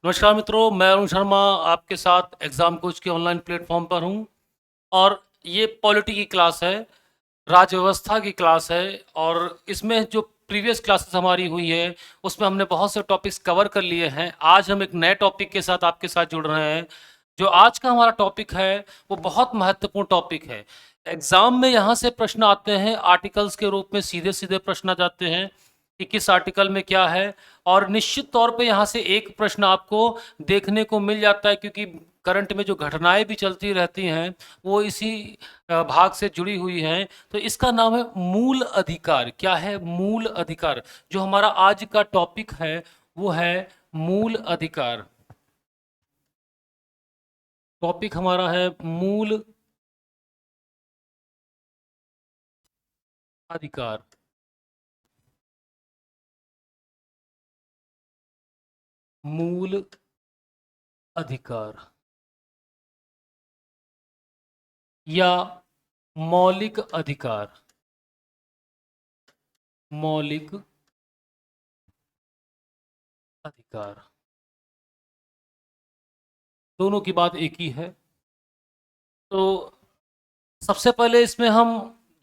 नमस्कार मित्रों, मैं अरुण शर्मा आपके साथ एग्ज़ाम कोच के ऑनलाइन प्लेटफॉर्म पर हूँ और ये पॉलिटी की क्लास है, राज्य व्यवस्था की क्लास है और इसमें जो प्रीवियस क्लासेस हमारी हुई है उसमें हमने बहुत से टॉपिक्स कवर कर लिए हैं। आज हम एक नए टॉपिक के साथ आपके साथ जुड़ रहे हैं। जो आज का हमारा टॉपिक है वो बहुत महत्वपूर्ण टॉपिक है। एग्ज़ाम में यहाँ से प्रश्न आते हैं, आर्टिकल्स के रूप में सीधे सीधे प्रश्न आ जाते हैं कि किस आर्टिकल में क्या है, और निश्चित तौर पे यहाँ से एक प्रश्न आपको देखने को मिल जाता है, क्योंकि करंट में जो घटनाएं भी चलती रहती हैं वो इसी भाग से जुड़ी हुई हैं। तो इसका नाम है मूल अधिकार। क्या है? मूल अधिकार। जो हमारा आज का टॉपिक है वो है मूल अधिकार। टॉपिक हमारा है मूल अधिकार। मूल अधिकार या मौलिक अधिकार। मौलिक अधिकार, दोनों की बात एक ही है। तो सबसे पहले इसमें हम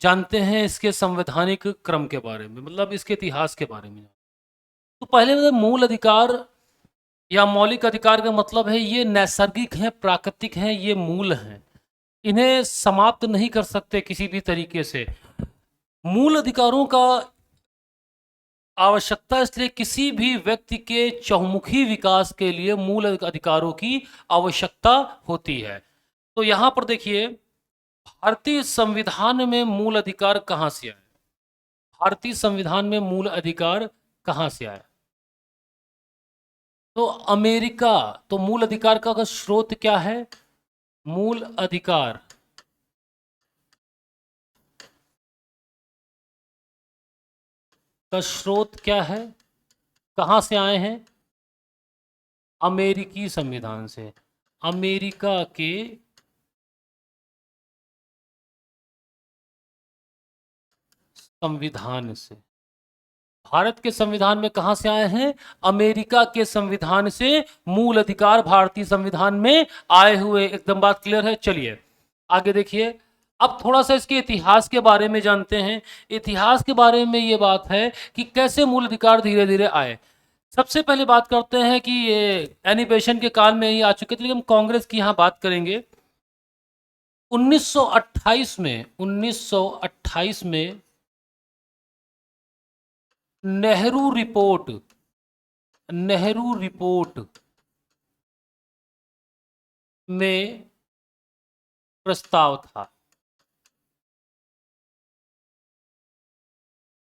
जानते हैं इसके संवैधानिक क्रम के बारे में, मतलब इसके इतिहास के बारे में। तो पहले मतलब मूल अधिकार या मौलिक अधिकार का मतलब है ये नैसर्गिक हैं, प्राकृतिक हैं, ये मूल हैं। इन्हें समाप्त नहीं कर सकते किसी भी तरीके से। मूल अधिकारों का आवश्यकता इसलिए किसी भी व्यक्ति के चहुमुखी विकास के लिए मूल अधिकारों की आवश्यकता होती है। तो यहाँ पर देखिए, भारतीय संविधान में मूल अधिकार कहाँ से आए? भारतीय संविधान में मूल अधिकार कहाँ से आया? तो अमेरिका। तो मूल अधिकार का स्रोत क्या है? मूल अधिकार का स्रोत क्या है? कहाँ से आए हैं? अमेरिकी संविधान से। अमेरिका के संविधान से। भारत के संविधान में कहाँ से आए हैं? अमेरिका के संविधान से मूल अधिकार भारतीय संविधान में आए हुए। एकदम बात क्लियर है। चलिए आगे देखिए। अब थोड़ा सा इसके इतिहास के बारे में जानते हैं। इतिहास के बारे में ये बात है कि कैसे मूल अधिकार धीरे धीरे आए। सबसे पहले बात करते हैं कि ये एनिबेशन के काल में ही आ चुके थे, लेकिन हम कांग्रेस की यहाँ बात करेंगे। 1928 में 1928 में नेहरू रिपोर्ट नेहरू रिपोर्ट में प्रस्ताव था।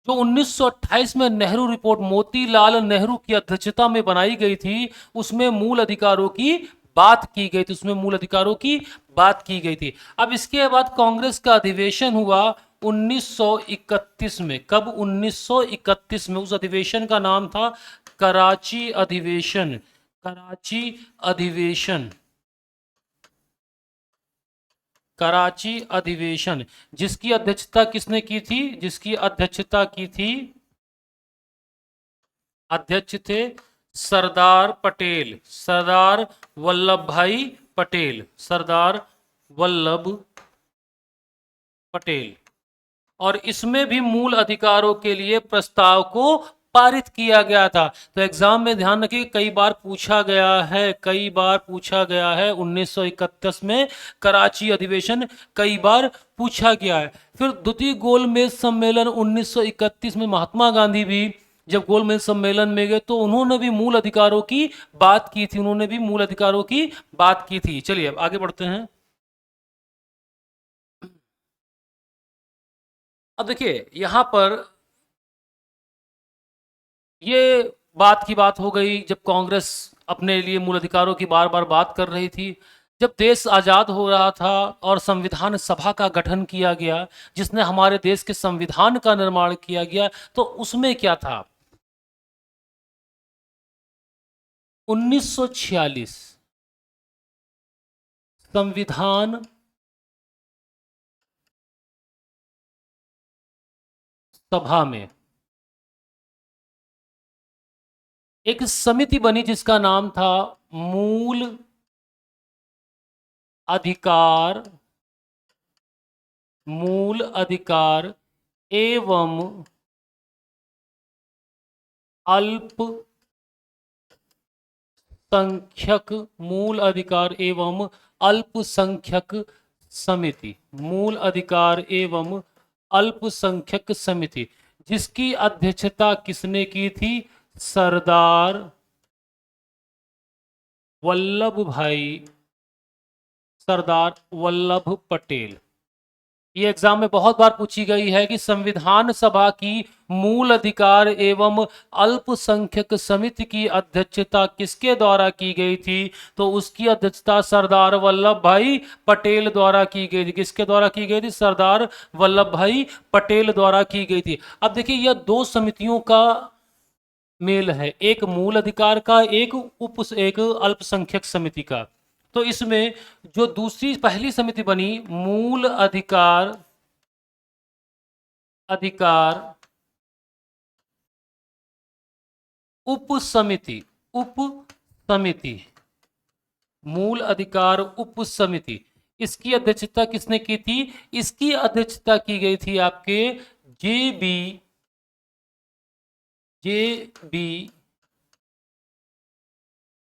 जो 1928 में नेहरू रिपोर्ट मोतीलाल नेहरू की अध्यक्षता में बनाई गई थी, उसमें मूल अधिकारों की बात की गई थी। उसमें मूल अधिकारों की बात की गई थी। अब इसके बाद कांग्रेस का अधिवेशन हुआ 1931 में। कब? 1931 में। उस अधिवेशन का नाम था कराची अधिवेशन। कराची अधिवेशन। कराची अधिवेशन, जिसकी अध्यक्षता किसने की थी? जिसकी अध्यक्षता की थी, अध्यक्ष थे सरदार पटेल। सरदार वल्लभ भाई पटेल। सरदार वल्लभ पटेल। और इसमें भी मूल अधिकारों के लिए प्रस्ताव को पारित किया गया था। तो एग्जाम में ध्यान रखिए, कई बार पूछा गया है, कई बार पूछा गया है। 1931 में कराची अधिवेशन कई बार पूछा गया है। फिर द्वितीय गोलमेज सम्मेलन 1931 में महात्मा गांधी भी जब गोलमेज सम्मेलन में गए तो उन्होंने भी मूल अधिकारों की बात की थी। उन्होंने भी मूल अधिकारों की बात की थी। चलिए अब आगे बढ़ते हैं। अब देखिए यहां पर ये बात की बात हो गई जब कांग्रेस अपने लिए मूल अधिकारों की बार बार बात कर रही थी। जब देश आज़ाद हो रहा था और संविधान सभा का गठन किया गया, जिसने हमारे देश के संविधान का निर्माण किया गया, तो उसमें क्या था? 1946 संविधान सभा में एक समिति बनी जिसका नाम था मूल अधिकार, मूल अधिकार एवं अल्पसंख्यक, मूल अधिकार एवं अल्पसंख्यक समिति, मूल अधिकार एवं अल्पसंख्यक समिति, जिसकी अध्यक्षता किसने की थी? सरदार वल्लभ भाई, सरदार वल्लभ पटेल। ये एग्जाम में बहुत बार पूछी गई है कि संविधान सभा की मूल अधिकार एवं अल्पसंख्यक समिति की अध्यक्षता किसके द्वारा की गई थी? तो उसकी अध्यक्षता सरदार वल्लभ भाई पटेल द्वारा की गई थी। किसके द्वारा की गई थी? सरदार वल्लभ भाई पटेल द्वारा की गई थी। अब देखिए, यह दो समितियों का मेल है, एक मूल अधिकार का, एक अल्पसंख्यक समिति का। तो इसमें जो दूसरी पहली समिति बनी, मूल अधिकार उप समिति, उप समिति, मूल अधिकार उप समिति, इसकी अध्यक्षता किसने की थी? इसकी अध्यक्षता की गई थी आपके जे बी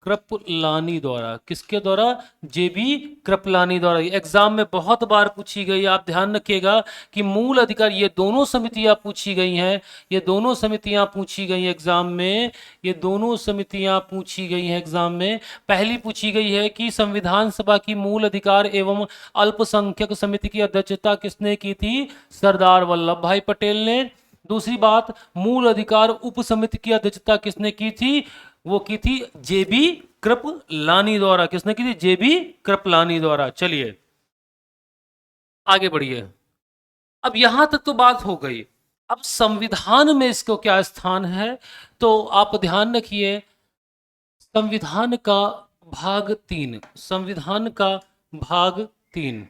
कृपलानी द्वारा। किसके द्वारा? जेबी कृपलानी द्वारा। एग्जाम में बहुत बार पूछी गई, आप ध्यान रखिएगा कि मूल अधिकार, ये दोनों समितियां पूछी गई हैं, ये दोनों समितियां पूछी गई एग्जाम में, ये दोनों समितियां पूछी गई हैं एग्जाम में। पहली पूछी गई है कि संविधान सभा की मूल अधिकार एवं अल्पसंख्यक समिति की अध्यक्षता किसने की थी? सरदार वल्लभ भाई पटेल ने। दूसरी बात, मूल अधिकार उप समिति की अध्यक्षता किसने की थी? वो की थी जेबी कृपलानी द्वारा। किसने की थी? जेबी कृपलानी द्वारा। चलिए आगे बढ़िए। अब यहां तक तो बात हो गई। अब संविधान में इसको क्या स्थान है? तो आप ध्यान रखिए, संविधान का भाग 3, संविधान का भाग 3,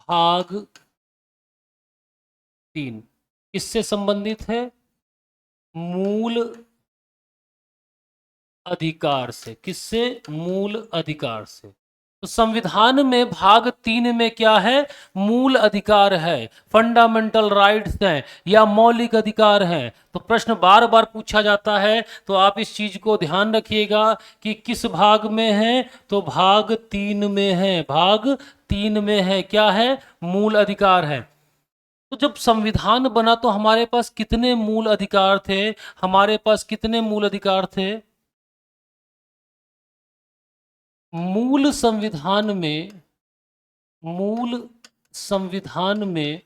भाग 3 किससे संबंधित है? मूल अधिकार से। किससे? मूल अधिकार से। तो संविधान में भाग 3 में क्या है? मूल अधिकार है, फंडामेंटल राइट्स हैं या मौलिक अधिकार हैं। तो प्रश्न बार बार पूछा जाता है, तो आप इस चीज को ध्यान रखिएगा कि किस भाग में है। तो भाग 3 में है, भाग 3 में है। क्या है? मूल अधिकार है। तो जब संविधान बना तो हमारे पास कितने मूल अधिकार थे? हमारे पास कितने मूल अधिकार थे? मूल संविधान में, मूल संविधान में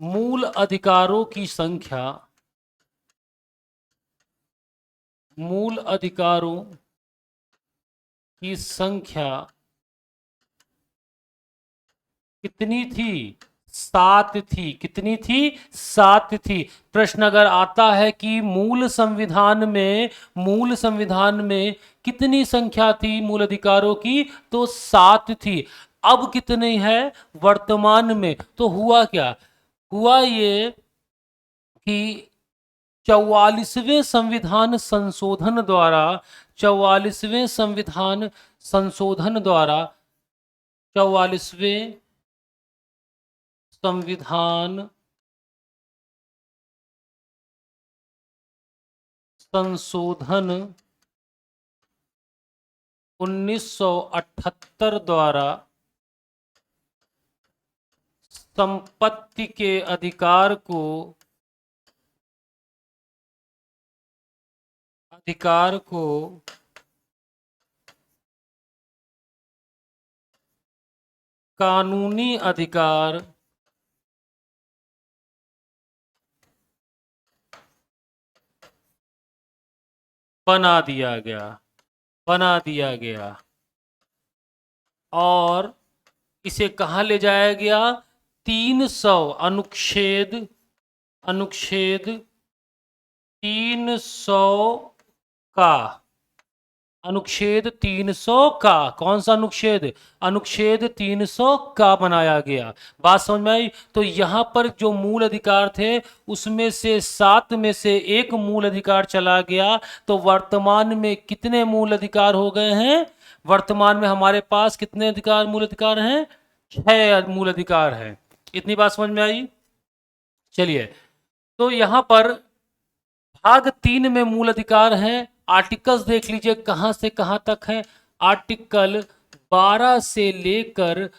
मूल अधिकारों की संख्या, मूल अधिकारों की संख्या कितनी थी? 7 थी। कितनी थी? 7 थी। प्रश्न अगर आता है कि मूल संविधान में, मूल संविधान में कितनी संख्या थी मूल अधिकारों की? तो 7 थी। अब कितनी है वर्तमान में? तो हुआ क्या? हुआ ये कि 44वें संविधान संशोधन द्वारा, 44वें संविधान संशोधन द्वारा, 44वें संविधान संशोधन 1978 द्वारा संपत्ति के अधिकार को, अधिकार को कानूनी अधिकार बना दिया गया, बना दिया गया। और इसे कहाँ ले जाया गया? 300 अनुच्छेद, अनुच्छेद 300 का अनुच्छेद 300 का, कौन सा अनुच्छेद? अनुच्छेद 300 का बनाया गया। बात समझ में आई? तो यहाँ पर जो मूल अधिकार थे उसमें से 7 में से एक मूल अधिकार चला गया, तो वर्तमान में कितने मूल अधिकार हो गए हैं? वर्तमान में हमारे पास कितने अधिकार, मूल अधिकार हैं? 6 मूल अधिकार हैं। इतनी बात समझ में आई? चलिए, तो यहाँ पर भाग 3 में मूल अधिकार हैं। आर्टिकल्स देख लीजिए कहाँ से कहाँ तक है। आर्टिकल 12 से लेकर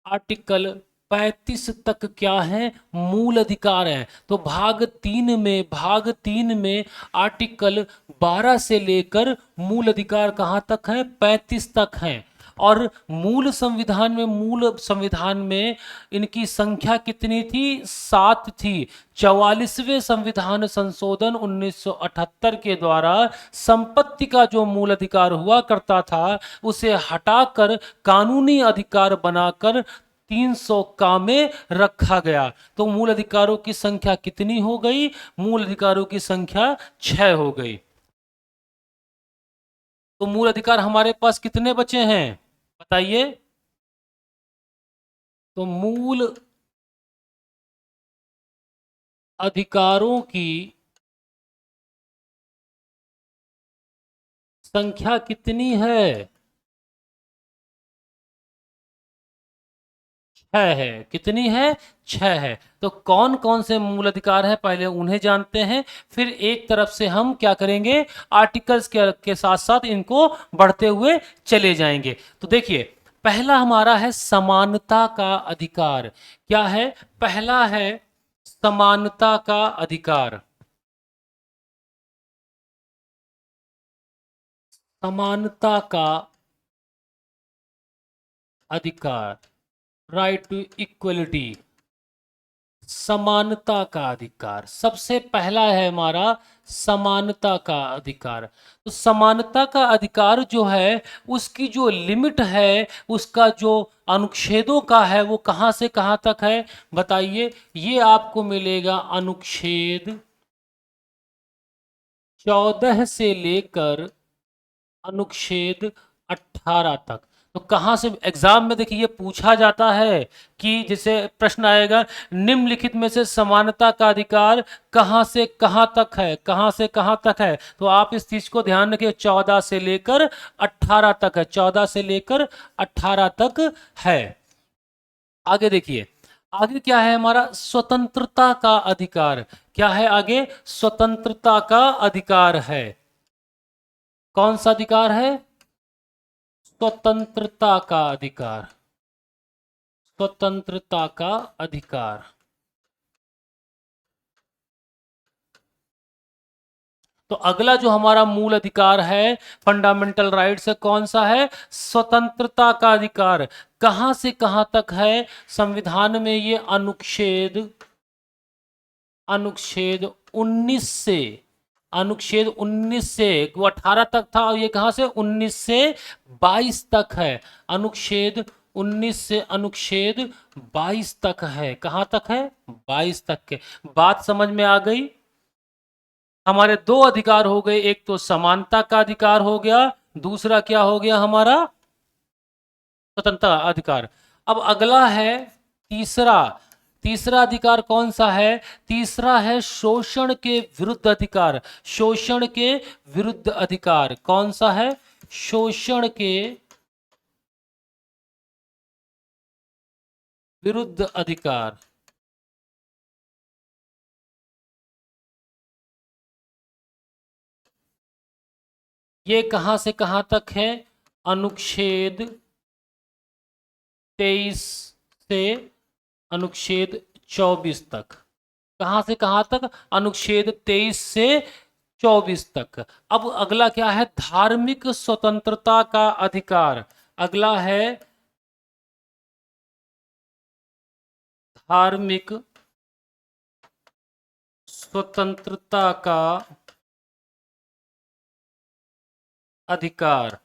आर्टिकल 35 तक क्या है? मूल अधिकार है। तो भाग 3 में आर्टिकल 12 से लेकर मूल अधिकार कहाँ तक है? 35 तक है। और मूल संविधान में इनकी संख्या कितनी थी? 7 थी। 44वें संविधान संशोधन 1978 के द्वारा संपत्ति का जो मूल अधिकार हुआ करता था उसे हटाकर कानूनी अधिकार बनाकर 300 का में रखा गया। तो मूल अधिकारों की संख्या कितनी हो गई? मूल अधिकारों की संख्या 6 हो गई। तो मूल अधिकार हमारे पास कितने बचे हैं बताइए? तो मूल अधिकारों की संख्या कितनी है? 6 है। कितनी है? 6 है। तो कौन कौन से मूल अधिकार है पहले उन्हें जानते हैं, फिर एक तरफ से हम क्या करेंगे, आर्टिकल्स के साथ साथ इनको बढ़ते हुए चले जाएंगे। तो देखिए, पहला हमारा है समानता का अधिकार। क्या है? पहला है समानता का अधिकार। समानता का अधिकार, राइट टू इक्वलिटी। समानता का अधिकार सबसे पहला है हमारा, समानता का अधिकार। तो समानता का अधिकार जो है उसकी जो लिमिट है, उसका जो अनुच्छेदों का है वो कहाँ से कहाँ तक है बताइए? ये आपको मिलेगा अनुच्छेद 14 से लेकर अनुच्छेद 18 तक। तो कहाँ से एग्जाम में देखिए ये पूछा जाता है कि जैसे प्रश्न आएगा, निम्नलिखित में से समानता का अधिकार कहाँ से कहाँ तक है, कहाँ से कहाँ तक है? तो आप इस चीज को ध्यान रखिए, 14 से लेकर 18 तक है। 14 से लेकर 18 तक है। आगे देखिए, आगे क्या है हमारा? स्वतंत्रता का अधिकार। क्या है आगे? स्वतंत्रता का अधिकार है। कौन सा अधिकार है? स्वतंत्रता का अधिकार। स्वतंत्रता का अधिकार। तो अगला जो हमारा मूल अधिकार है, फंडामेंटल राइट्स है, कौन सा है? स्वतंत्रता का अधिकार। कहां से कहां तक है संविधान में? ये अनुच्छेद अनुच्छेद 19 से, अनुच्छेद 19 से, वो 18 तक था और ये कहां से? 19 से 22 तक है। अनुच्छेद 19 से अनुच्छेद 22 तक है। कहां तक है? 22 तक के। बात समझ में आ गई? हमारे दो अधिकार हो गए, एक तो समानता का अधिकार हो गया, दूसरा क्या हो गया हमारा? स्वतंत्रता अधिकार। अब अगला है तीसरा। तीसरा अधिकार कौन सा है? तीसरा है शोषण के विरुद्ध अधिकार। शोषण के विरुद्ध अधिकार कौन सा है? शोषण के विरुद्ध अधिकार। ये कहां से कहां तक है? अनुच्छेद 23 से अनुच्छेद 24 तक। कहां से कहां तक? अनुच्छेद 23 से 24 तक। अब अगला क्या है? धार्मिक स्वतंत्रता का अधिकार। अगला है धार्मिक स्वतंत्रता का अधिकार।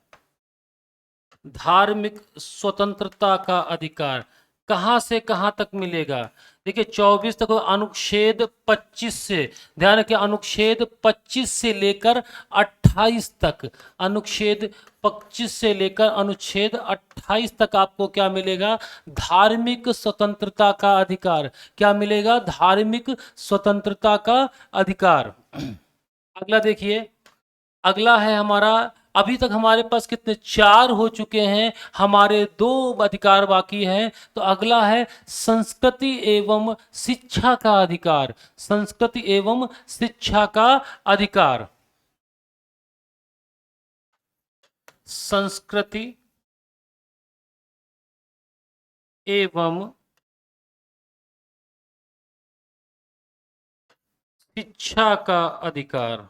धार्मिक स्वतंत्रता का अधिकार कहां से कहां तक मिलेगा? देखिए 24 तक अनुच्छेद 25 से, ध्यान रखिए अनुच्छेद 25 से लेकर 28 तक, अनुच्छेद 25 से लेकर अनुच्छेद 28 तक आपको क्या मिलेगा? धार्मिक स्वतंत्रता का अधिकार। क्या मिलेगा? धार्मिक स्वतंत्रता का अधिकार। अगला देखिए, अगला है हमारा, अभी तक हमारे पास कितने? 4 हो चुके हैं, हमारे 2 अधिकार बाकी हैं। तो अगला है संस्कृति एवं शिक्षा का अधिकार। संस्कृति एवं शिक्षा का अधिकार। संस्कृति एवं शिक्षा का अधिकार।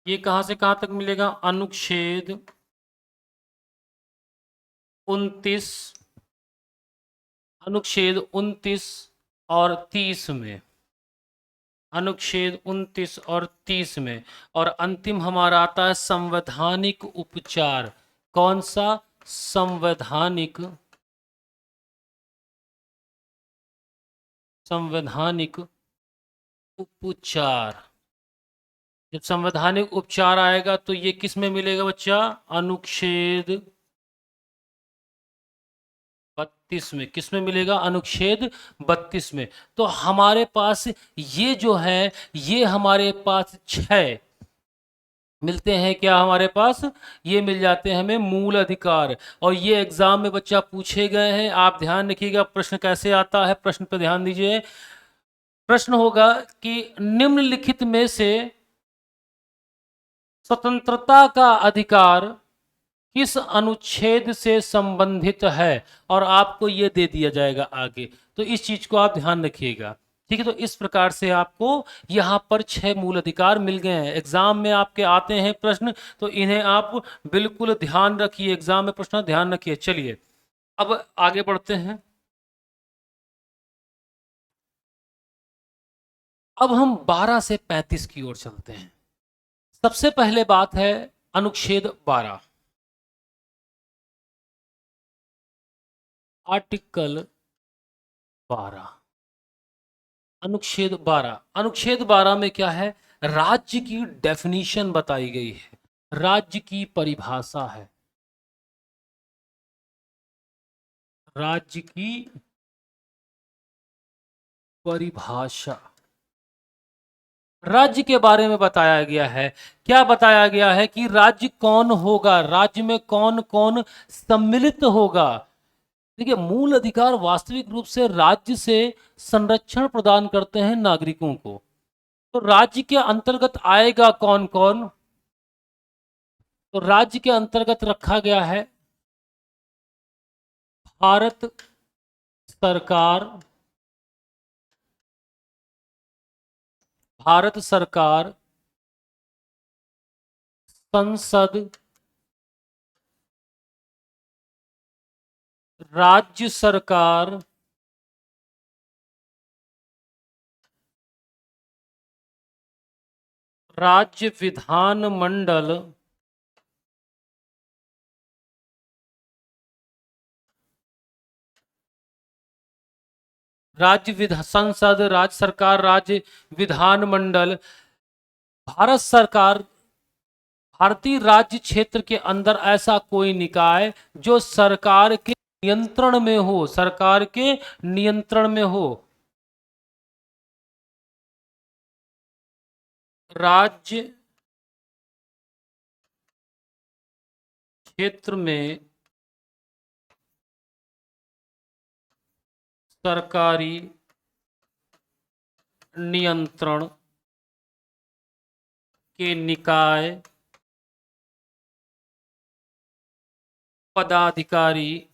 ये कहां से कहां तक मिलेगा? अनुच्छेद 29, अनुच्छेद 29 और 30 में, अनुच्छेद 29 और 30 में। और अंतिम हमारा आता है संवैधानिक उपचार। कौन सा? संवैधानिक, संवैधानिक उपचार। जब संवैधानिक उपचार आएगा तो ये किस में मिलेगा बच्चा? अनुच्छेद 32 में। किस में मिलेगा? अनुच्छेद 32 में। तो हमारे पास ये जो है, ये हमारे पास 6 मिलते हैं। क्या हमारे पास? ये मिल जाते हैं हमें मूल अधिकार। और ये एग्जाम में बच्चा पूछे गए हैं, आप ध्यान रखिएगा प्रश्न कैसे आता है। प्रश्न पर ध्यान दीजिए। प्रश्न होगा कि निम्नलिखित में से स्वतंत्रता का अधिकार किस अनुच्छेद से संबंधित है? और आपको यह दे दिया जाएगा आगे। तो इस चीज को आप ध्यान रखिएगा, ठीक है। तो इस प्रकार से आपको यहां पर 6 मूल अधिकार मिल गए हैं। एग्जाम में आपके आते हैं प्रश्न, तो इन्हें आप बिल्कुल ध्यान रखिए। एग्जाम में प्रश्न ध्यान रखिए। चलिए अब आगे बढ़ते हैं। अब हम 12 से 35 की ओर चलते हैं। सबसे पहले बात है अनुच्छेद 12, आर्टिकल 12। अनुच्छेद 12, अनुच्छेद 12 में क्या है? राज्य की डेफिनीशन बताई गई है, राज्य की परिभाषा है। राज्य की परिभाषा, राज्य के बारे में बताया गया है। क्या बताया गया है? कि राज्य कौन होगा, राज्य में कौन कौन सम्मिलित होगा। देखिए मूल अधिकार वास्तविक रूप से राज्य से संरक्षण प्रदान करते हैं नागरिकों को। तो राज्य के अंतर्गत आएगा कौन कौन? तो राज्य के अंतर्गत रखा गया है भारत सरकार, भारत सरकार, संसद, राज्य सरकार, राज्य विधानमंडल, संसद, राज्य सरकार, राज्य विधानमंडल। भारत सरकार, भारतीय राज्य क्षेत्र के अंदर ऐसा कोई निकाय जो सरकार के नियंत्रण में हो, सरकार के नियंत्रण में हो। राज्य क्षेत्र में सरकारी नियंत्रण के निकाय, पदाधिकारी,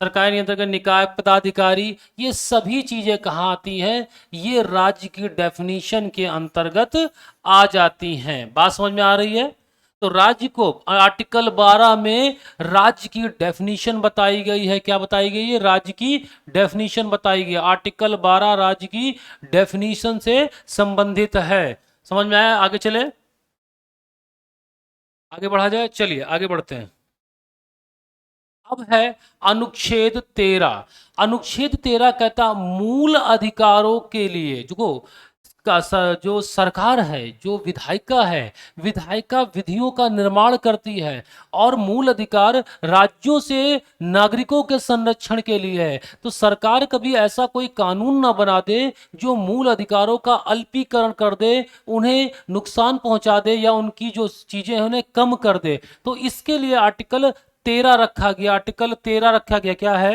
सरकारी नियंत्रण के निकाय, पदाधिकारी, ये सभी चीजें कहाँ आती हैं? ये राज्य की डेफिनीशन के अंतर्गत आ जाती हैं। बात समझ में आ रही है? तो राज्य को आर्टिकल 12 में राज्य की डेफिनीशन बताई गई है। क्या बताई गई है? राज्य की डेफिनीशन बताई गई है। आर्टिकल 12 राज्य की डेफिनीशन से संबंधित है। समझ में आया? आगे चले, आगे बढ़ा जाए। चलिए आगे बढ़ते हैं। अब है अनुच्छेद 13। अनुच्छेद 13 कहता मूल अधिकारों के लिए जो सरकार है, जो विधायिका है, विधायिका विधियों का निर्माण करती है और मूल अधिकार राज्यों से नागरिकों के संरक्षण के लिए है। तो सरकार कभी ऐसा कोई कानून ना बना दे जो मूल अधिकारों का अल्पीकरण कर दे, उन्हें नुकसान पहुंचा दे या उनकी जो चीजें हैं उन्हें कम कर दे। तो इसके लिए आर्टिकल 13 रखा गया। आर्टिकल 13 रखा गया। क्या है?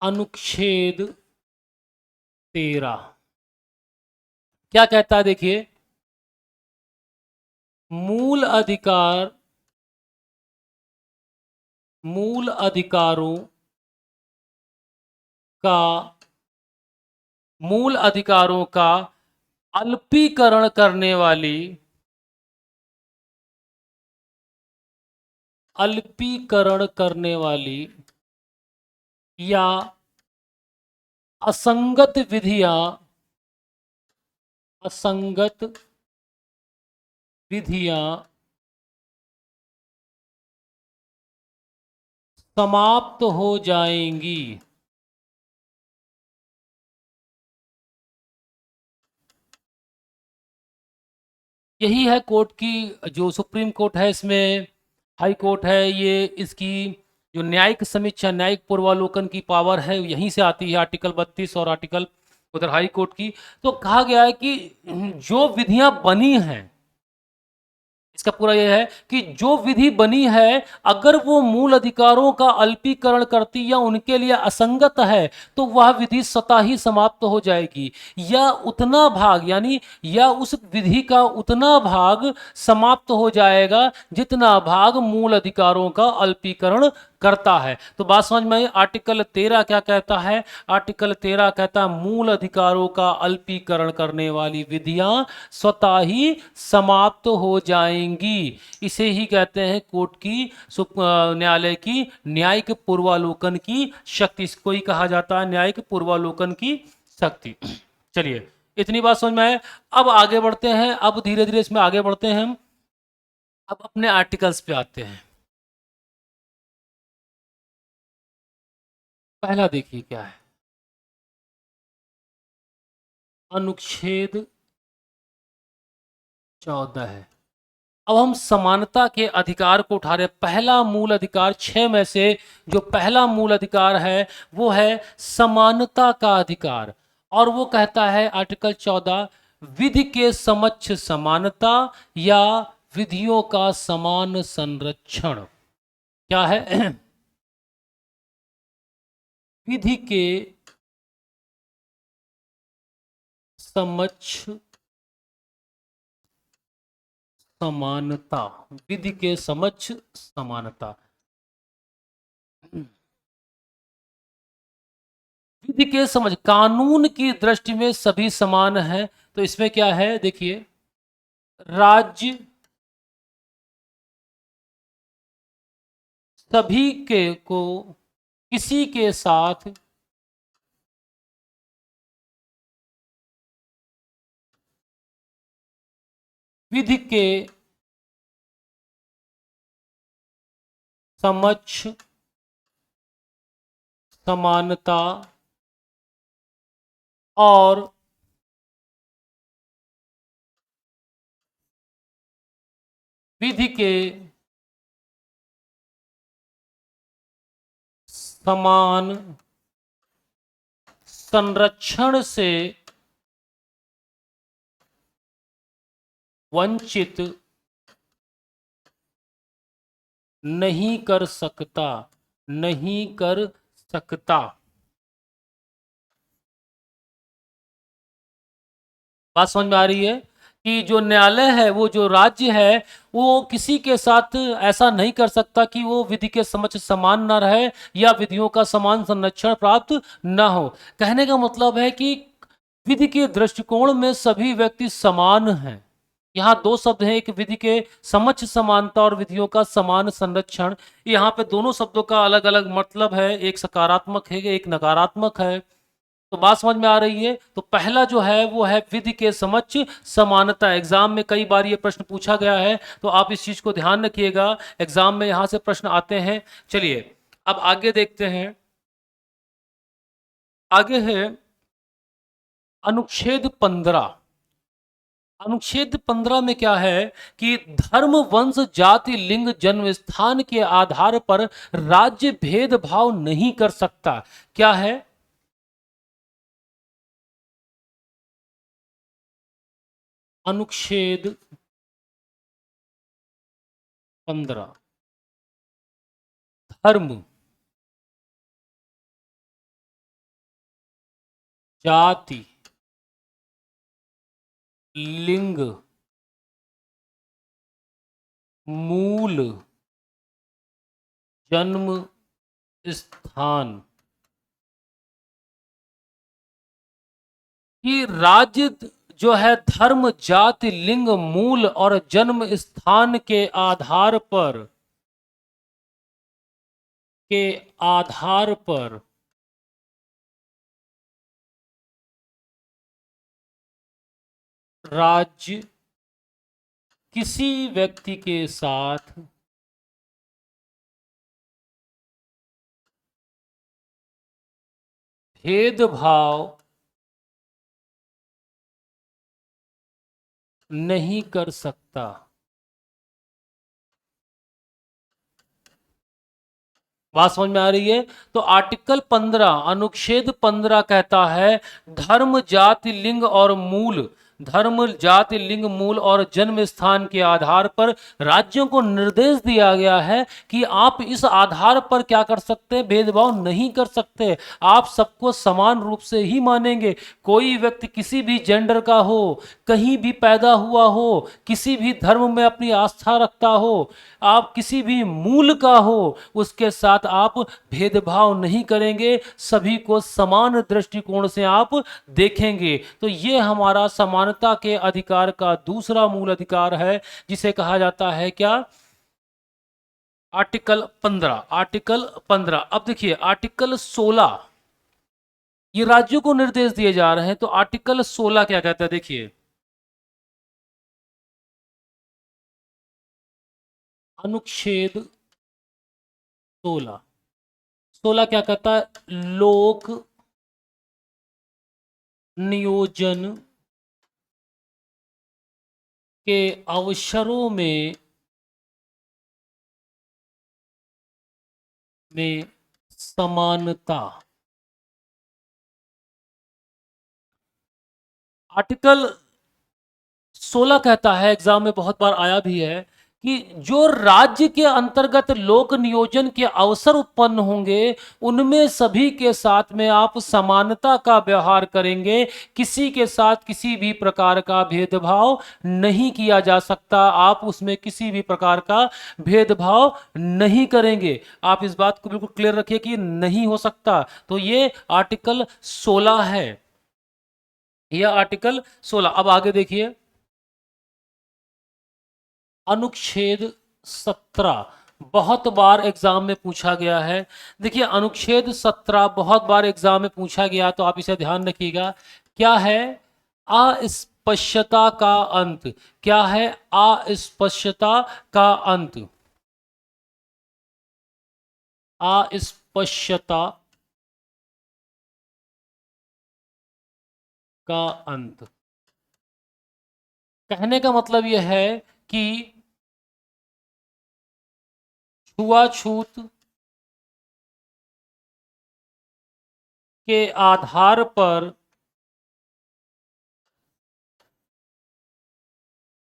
अनुच्छेद 13 क्या कहता है? देखिए, मूल अधिकार, मूल अधिकारों का, मूल अधिकारों का अल्पीकरण करने वाली, अल्पीकरण करने वाली या असंगत विधियां, असंगत विधियां समाप्त हो जाएंगी। यही है कोर्ट की, जो सुप्रीम कोर्ट है इसमें, हाई कोर्ट है, ये इसकी जो न्यायिक समीक्षा, न्यायिक पूर्वालोकन की पावर है यहीं से आती है। आर्टिकल 32 और आर्टिकल उधर हाई कोर्ट की। तो कहा गया है कि जो विधियां बनी हैं, इसका पूरा यह है कि जो विधि बनी है अगर वो मूल अधिकारों का अल्पीकरण करती या उनके लिए असंगत है तो वह विधि स्वतः ही समाप्त हो जाएगी, या उतना भाग, यानी या उस विधि का उतना भाग समाप्त हो जाएगा जितना भाग मूल अधिकारों का अल्पीकरण करता है। तो बात समझ में आई? आर्टिकल 13 क्या कहता है? आर्टिकल 13 कहता है मूल अधिकारों का अल्पीकरण करने वाली विधियां स्वतः ही समाप्त हो जाएंगी। इसे ही कहते हैं कोर्ट की, न्यायालय की न्यायिक पूर्वालोकन की शक्ति। इसको ही कहा जाता है न्यायिक पूर्वालोकन की शक्ति। चलिए, इतनी बात समझ में आए। अब आगे बढ़ते हैं, अब धीरे धीरे इसमें आगे बढ़ते हैं हम। अब अपने आर्टिकल्स पे आते हैं। पहला देखिए क्या है, अनुच्छेद 14 है। अब हम समानता के अधिकार को उठा रहे हैं। पहला मूल अधिकार, 6 में से जो पहला मूल अधिकार है वो है समानता का अधिकार। और वो कहता है आर्टिकल 14, विधि के समक्ष समानता या विधियों का समान संरक्षण। क्या है? विधि के समक्ष समानता, विधि के समक्ष समानता। विधि के समझ, कानून की दृष्टि में सभी समान हैं। तो इसमें क्या है देखिए, राज्य सभी के को किसी के साथ विधि के समक्ष समानता और विधि के समान संरक्षण से वंचित नहीं कर सकता, नहीं कर सकता। बात समझ में आ रही है कि जो न्यायालय है, वो जो राज्य है, वो किसी के साथ ऐसा नहीं कर सकता कि वो विधि के समक्ष समान ना रहे या विधियों का समान संरक्षण प्राप्त ना हो। कहने का मतलब है कि विधि के दृष्टिकोण में सभी व्यक्ति समान हैं। यहाँ दो शब्द हैं, एक विधि के समक्ष समानता और विधियों का समान संरक्षण। यहाँ पे दोनों शब्दों का अलग अलग मतलब है, एक सकारात्मक है एक नकारात्मक है। तो बात समझ में आ रही है। तो पहला जो है वो है विधि के समक्ष समानता। एग्जाम में कई बार ये प्रश्न पूछा गया है, तो आप इस चीज को ध्यान रखिएगा, एग्जाम में यहां से प्रश्न आते हैं। चलिए अब आगे देखते हैं। आगे है अनुच्छेद 15। अनुच्छेद 15 में क्या है कि धर्म, वंश, जाति, लिंग, जन्म स्थान के आधार पर राज्य भेदभाव नहीं कर सकता। क्या है? अनुच्छेद 15। धर्म, जाति, लिंग, मूल, जन्म स्थान कि राज्य जो है धर्म, जाति, लिंग, मूल और जन्म स्थान के आधार पर राज्य किसी व्यक्ति के साथ भेदभाव नहीं कर सकता। बात समझ में आ रही है? तो आर्टिकल 15 अनुच्छेद 15 कहता है धर्म, जाति, लिंग और मूल, धर्म, जाति, लिंग, मूल और जन्म स्थान के आधार पर राज्यों को निर्देश दिया गया है कि आप इस आधार पर क्या कर सकते हैं, भेदभाव नहीं कर सकते। आप सबको समान रूप से ही मानेंगे। कोई व्यक्ति किसी भी जेंडर का हो, कहीं भी पैदा हुआ हो, किसी भी धर्म में अपनी आस्था रखता हो, आप किसी भी मूल का हो, उसके साथ आप भेदभाव नहीं करेंगे, सभी को समान दृष्टिकोण से आप देखेंगे। तो ये हमारा समानता के अधिकार का दूसरा मूल अधिकार है, जिसे कहा जाता है क्या? आर्टिकल 15। आर्टिकल 15। अब देखिए आर्टिकल 16, ये राज्यों को निर्देश दिए जा रहे हैं। तो आर्टिकल 16 क्या कहता है, देखिए अनुच्छेद 16। 16 क्या कहता है? लोक नियोजन के अवसरों में समानता। आर्टिकल 16 कहता है, एग्जाम में बहुत बार आया भी है, कि जो राज्य के अंतर्गत लोक नियोजन के अवसर उत्पन्न होंगे उनमें सभी के साथ में आप समानता का व्यवहार करेंगे, किसी के साथ किसी भी प्रकार का भेदभाव नहीं किया जा सकता। आप उसमें किसी भी प्रकार का भेदभाव नहीं करेंगे। आप इस बात को बिल्कुल क्लियर रखिए कि नहीं हो सकता। तो ये आर्टिकल 16 है, यह आर्टिकल 16। अब आगे देखिए अनुच्छेद 17, बहुत बार एग्जाम में पूछा गया है। देखिए अनुच्छेद 17 बहुत बार एग्जाम में पूछा गया, तो आप इसे ध्यान रखिएगा। क्या है? अस्पष्टता का अंत। क्या है? अस्पष्टता का अंत। अस्पष्टता का अंत कहने का मतलब यह है कि छुआछूत के आधार पर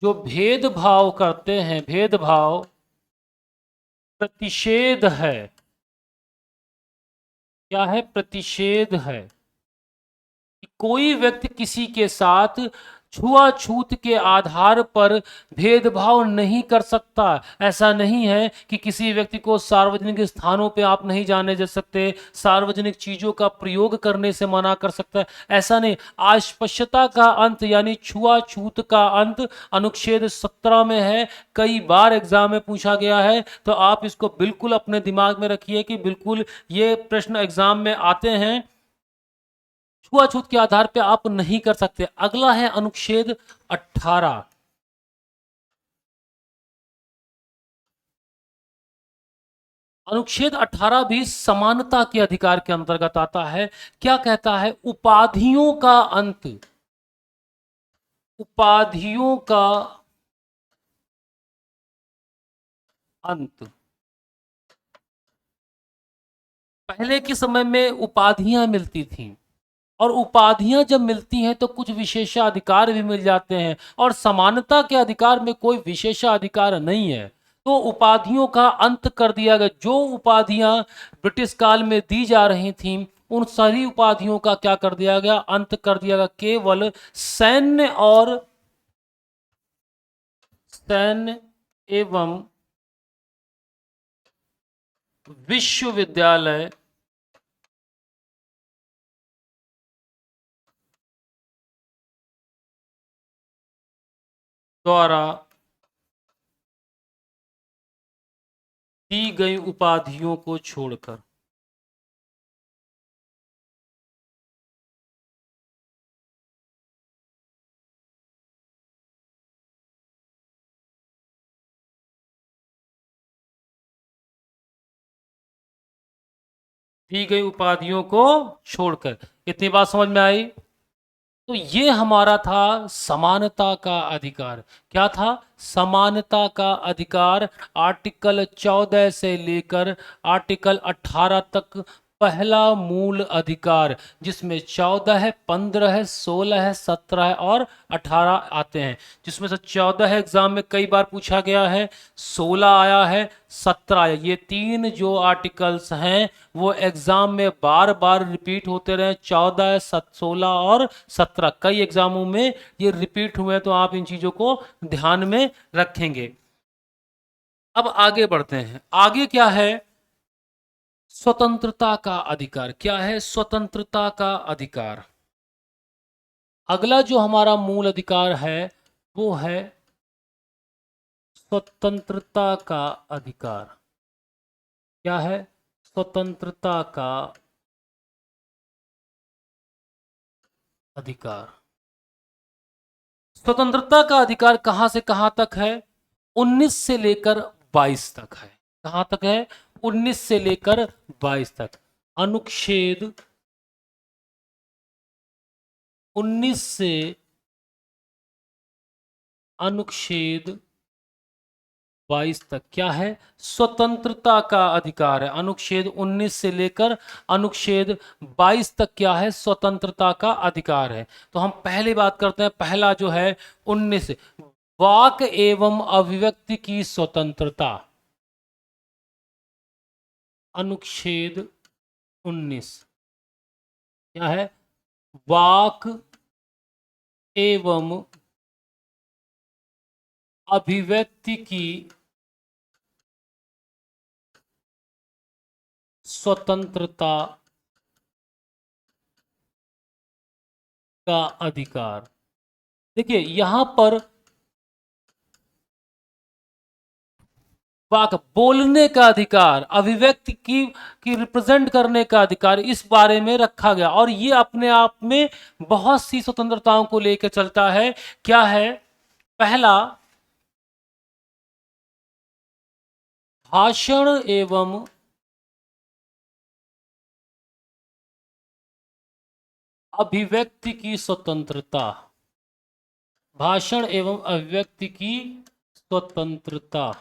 जो भेदभाव करते हैं, भेदभाव प्रतिषेध है। क्या है? प्रतिषेध है। कोई व्यक्ति किसी के साथ छुआछूत के आधार पर भेदभाव नहीं कर सकता। ऐसा नहीं है कि किसी व्यक्ति को सार्वजनिक स्थानों पे आप नहीं जाने दे सकते, सार्वजनिक चीजों का प्रयोग करने से मना कर सकता है, ऐसा नहीं। अस्पृश्यता का अंत यानी छुआछूत का अंत अनुच्छेद 17 में है। कई बार एग्जाम में पूछा गया है, तो आप इसको बिल्कुल अपने दिमाग में रखिए कि बिल्कुल ये प्रश्न एग्जाम में आते हैं। छुआछूत के आधार पे आप नहीं कर सकते। अगला है अनुच्छेद 18। अनुच्छेद 18 भी समानता के अधिकार के अंतर्गत आता है। क्या कहता है? उपाधियों का अंत, उपाधियों का अंत। पहले के समय में उपाधियां मिलती थीं, और उपाधियां जब मिलती हैं तो कुछ विशेषाधिकार भी मिल जाते हैं, और समानता के अधिकार में कोई विशेषाधिकार नहीं है। तो उपाधियों का अंत कर दिया गया। जो उपाधियां ब्रिटिश काल में दी जा रही थीं, उन सारी उपाधियों का क्या कर दिया गया? अंत कर दिया गया। केवल सैन्य एवं विश्वविद्यालय द्वारा दी गई उपाधियों को छोड़कर। दी गई उपाधियों को छोड़कर। इतनी बात समझ में आई? तो ये हमारा था समानता का अधिकार। क्या था? समानता का अधिकार। आर्टिकल 14 से लेकर आर्टिकल 18 तक पहला मूल अधिकार, जिसमें 14 है, 15 है, 16 है, 17 है और 18 आते हैं। जिसमें से 14 एग्जाम में कई बार पूछा गया है, 16 आया है, 17 आया। ये तीन जो आर्टिकल्स हैं वो एग्जाम में बार बार रिपीट होते रहे। 14, 16 और 17 कई एग्जामों में ये रिपीट हुए, तो आप इन चीजों को ध्यान में रखेंगे। अब आगे बढ़ते हैं। आगे क्या है? स्वतंत्रता का अधिकार। क्या है? स्वतंत्रता का अधिकार। अगला जो हमारा मूल अधिकार है वो है स्वतंत्रता का अधिकार। क्या है? स्वतंत्रता का अधिकार। स्वतंत्रता का अधिकार कहां से कहां तक है? 19 से लेकर 22 तक है। कहां तक है? 19 से लेकर 22 तक। अनुच्छेद 19 से अनुच्छेद 22 तक क्या है? स्वतंत्रता का अधिकार है। अनुच्छेद 19 से लेकर अनुच्छेद 22 तक क्या है? स्वतंत्रता का अधिकार है। तो हम पहले बात करते हैं। पहला जो है 19, वाक एवं अभिव्यक्ति की स्वतंत्रता। अनुच्छेद 19 क्या है? वाक एवं अभिव्यक्ति की स्वतंत्रता का अधिकार। देखिए यहां पर वाक, बोलने का अधिकार, अभिव्यक्ति की रिप्रेजेंट करने का अधिकार, इस बारे में रखा गया। और ये अपने आप में बहुत सी स्वतंत्रताओं को लेकर चलता है। क्या है? पहला, भाषण एवं अभिव्यक्ति की स्वतंत्रता। भाषण एवं अभिव्यक्ति की स्वतंत्रता।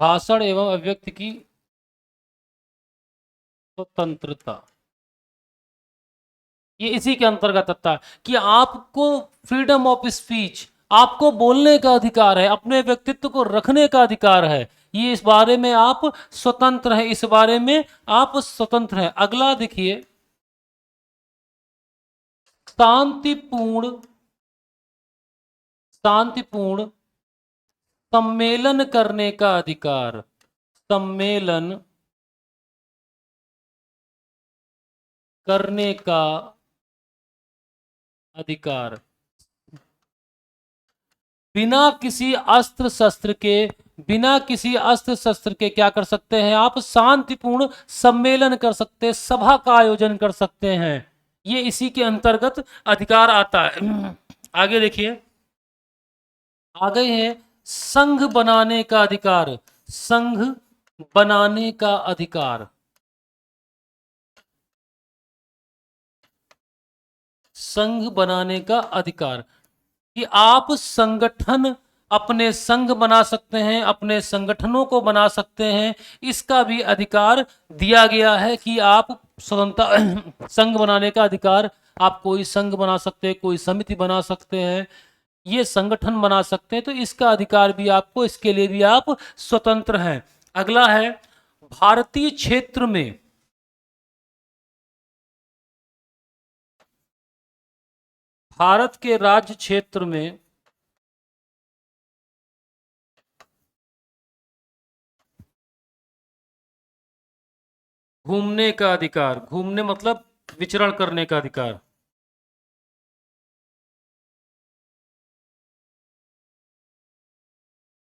भाषण एवं अभिव्यक्ति की स्वतंत्रता, ये इसी के अंतर्गत आता है कि आपको फ्रीडम ऑफ स्पीच, आपको बोलने का अधिकार है, अपने व्यक्तित्व को रखने का अधिकार है। ये इस बारे में आप स्वतंत्र हैं, इस बारे में आप स्वतंत्र हैं। अगला देखिए, शांतिपूर्ण शांतिपूर्ण सम्मेलन करने का अधिकार, सम्मेलन करने का अधिकार। बिना किसी अस्त्र शस्त्र के, बिना किसी अस्त्र शस्त्र के क्या कर सकते हैं आप? शांतिपूर्ण सम्मेलन कर सकते हैं, सभा का आयोजन कर सकते हैं। ये इसी के अंतर्गत अधिकार आता है। आगे देखिए, आगे है संघ बनाने का अधिकार, संघ बनाने का अधिकार। संघ बनाने का अधिकार कि आप संगठन, अपने संघ बना सकते हैं, अपने संगठनों को बना सकते हैं, इसका भी अधिकार दिया गया है कि आप स्वतंत्रता संघ बनाने का अधिकार, आप कोई संघ बना सकते हैं, कोई समिति बना सकते हैं, ये संगठन बना सकते हैं, तो इसका अधिकार भी आपको, इसके लिए भी आप स्वतंत्र हैं। अगला है भारतीय क्षेत्र में, भारत के राज्य क्षेत्र में घूमने का अधिकार, घूमने मतलब विचरण करने का अधिकार।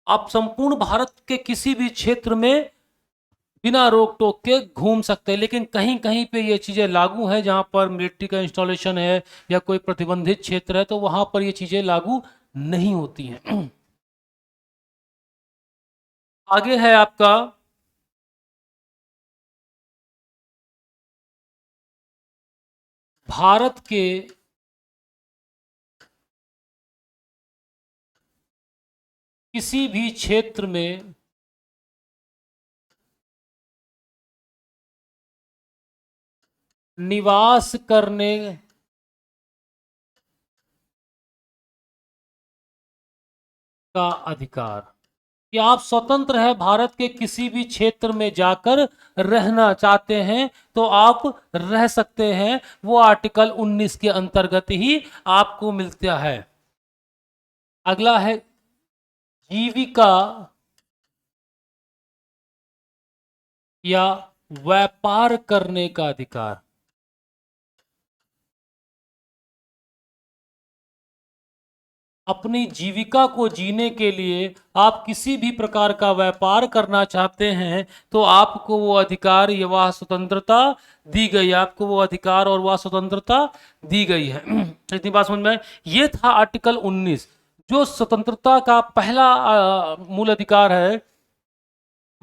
आप संपूर्ण भारत के किसी भी क्षेत्र में बिना रोक टोक के घूम सकते हैं, लेकिन कहीं कहीं पे ये चीज़ें लागू हैं, जहां पर मिलिट्री का इंस्टॉलेशन है या कोई प्रतिबंधित क्षेत्र है, तो वहां पर ये चीज़ें लागू नहीं होती हैं। आगे है आपका भारत के किसी भी क्षेत्र में निवास करने का अधिकार, कि आप स्वतंत्र हैं, भारत के किसी भी क्षेत्र में जाकर रहना चाहते हैं तो आप रह सकते हैं, वो आर्टिकल 19 के अंतर्गत ही आपको मिलता है। अगला है जीविका या व्यापार करने का अधिकार। अपनी जीविका को जीने के लिए आप किसी भी प्रकार का व्यापार करना चाहते हैं तो आपको वो अधिकार या वह स्वतंत्रता दी गई है, आपको वो अधिकार और वह स्वतंत्रता दी गई है। इतनी बात समझ में आए? ये था आर्टिकल 19, जो स्वतंत्रता का पहला मूल अधिकार है,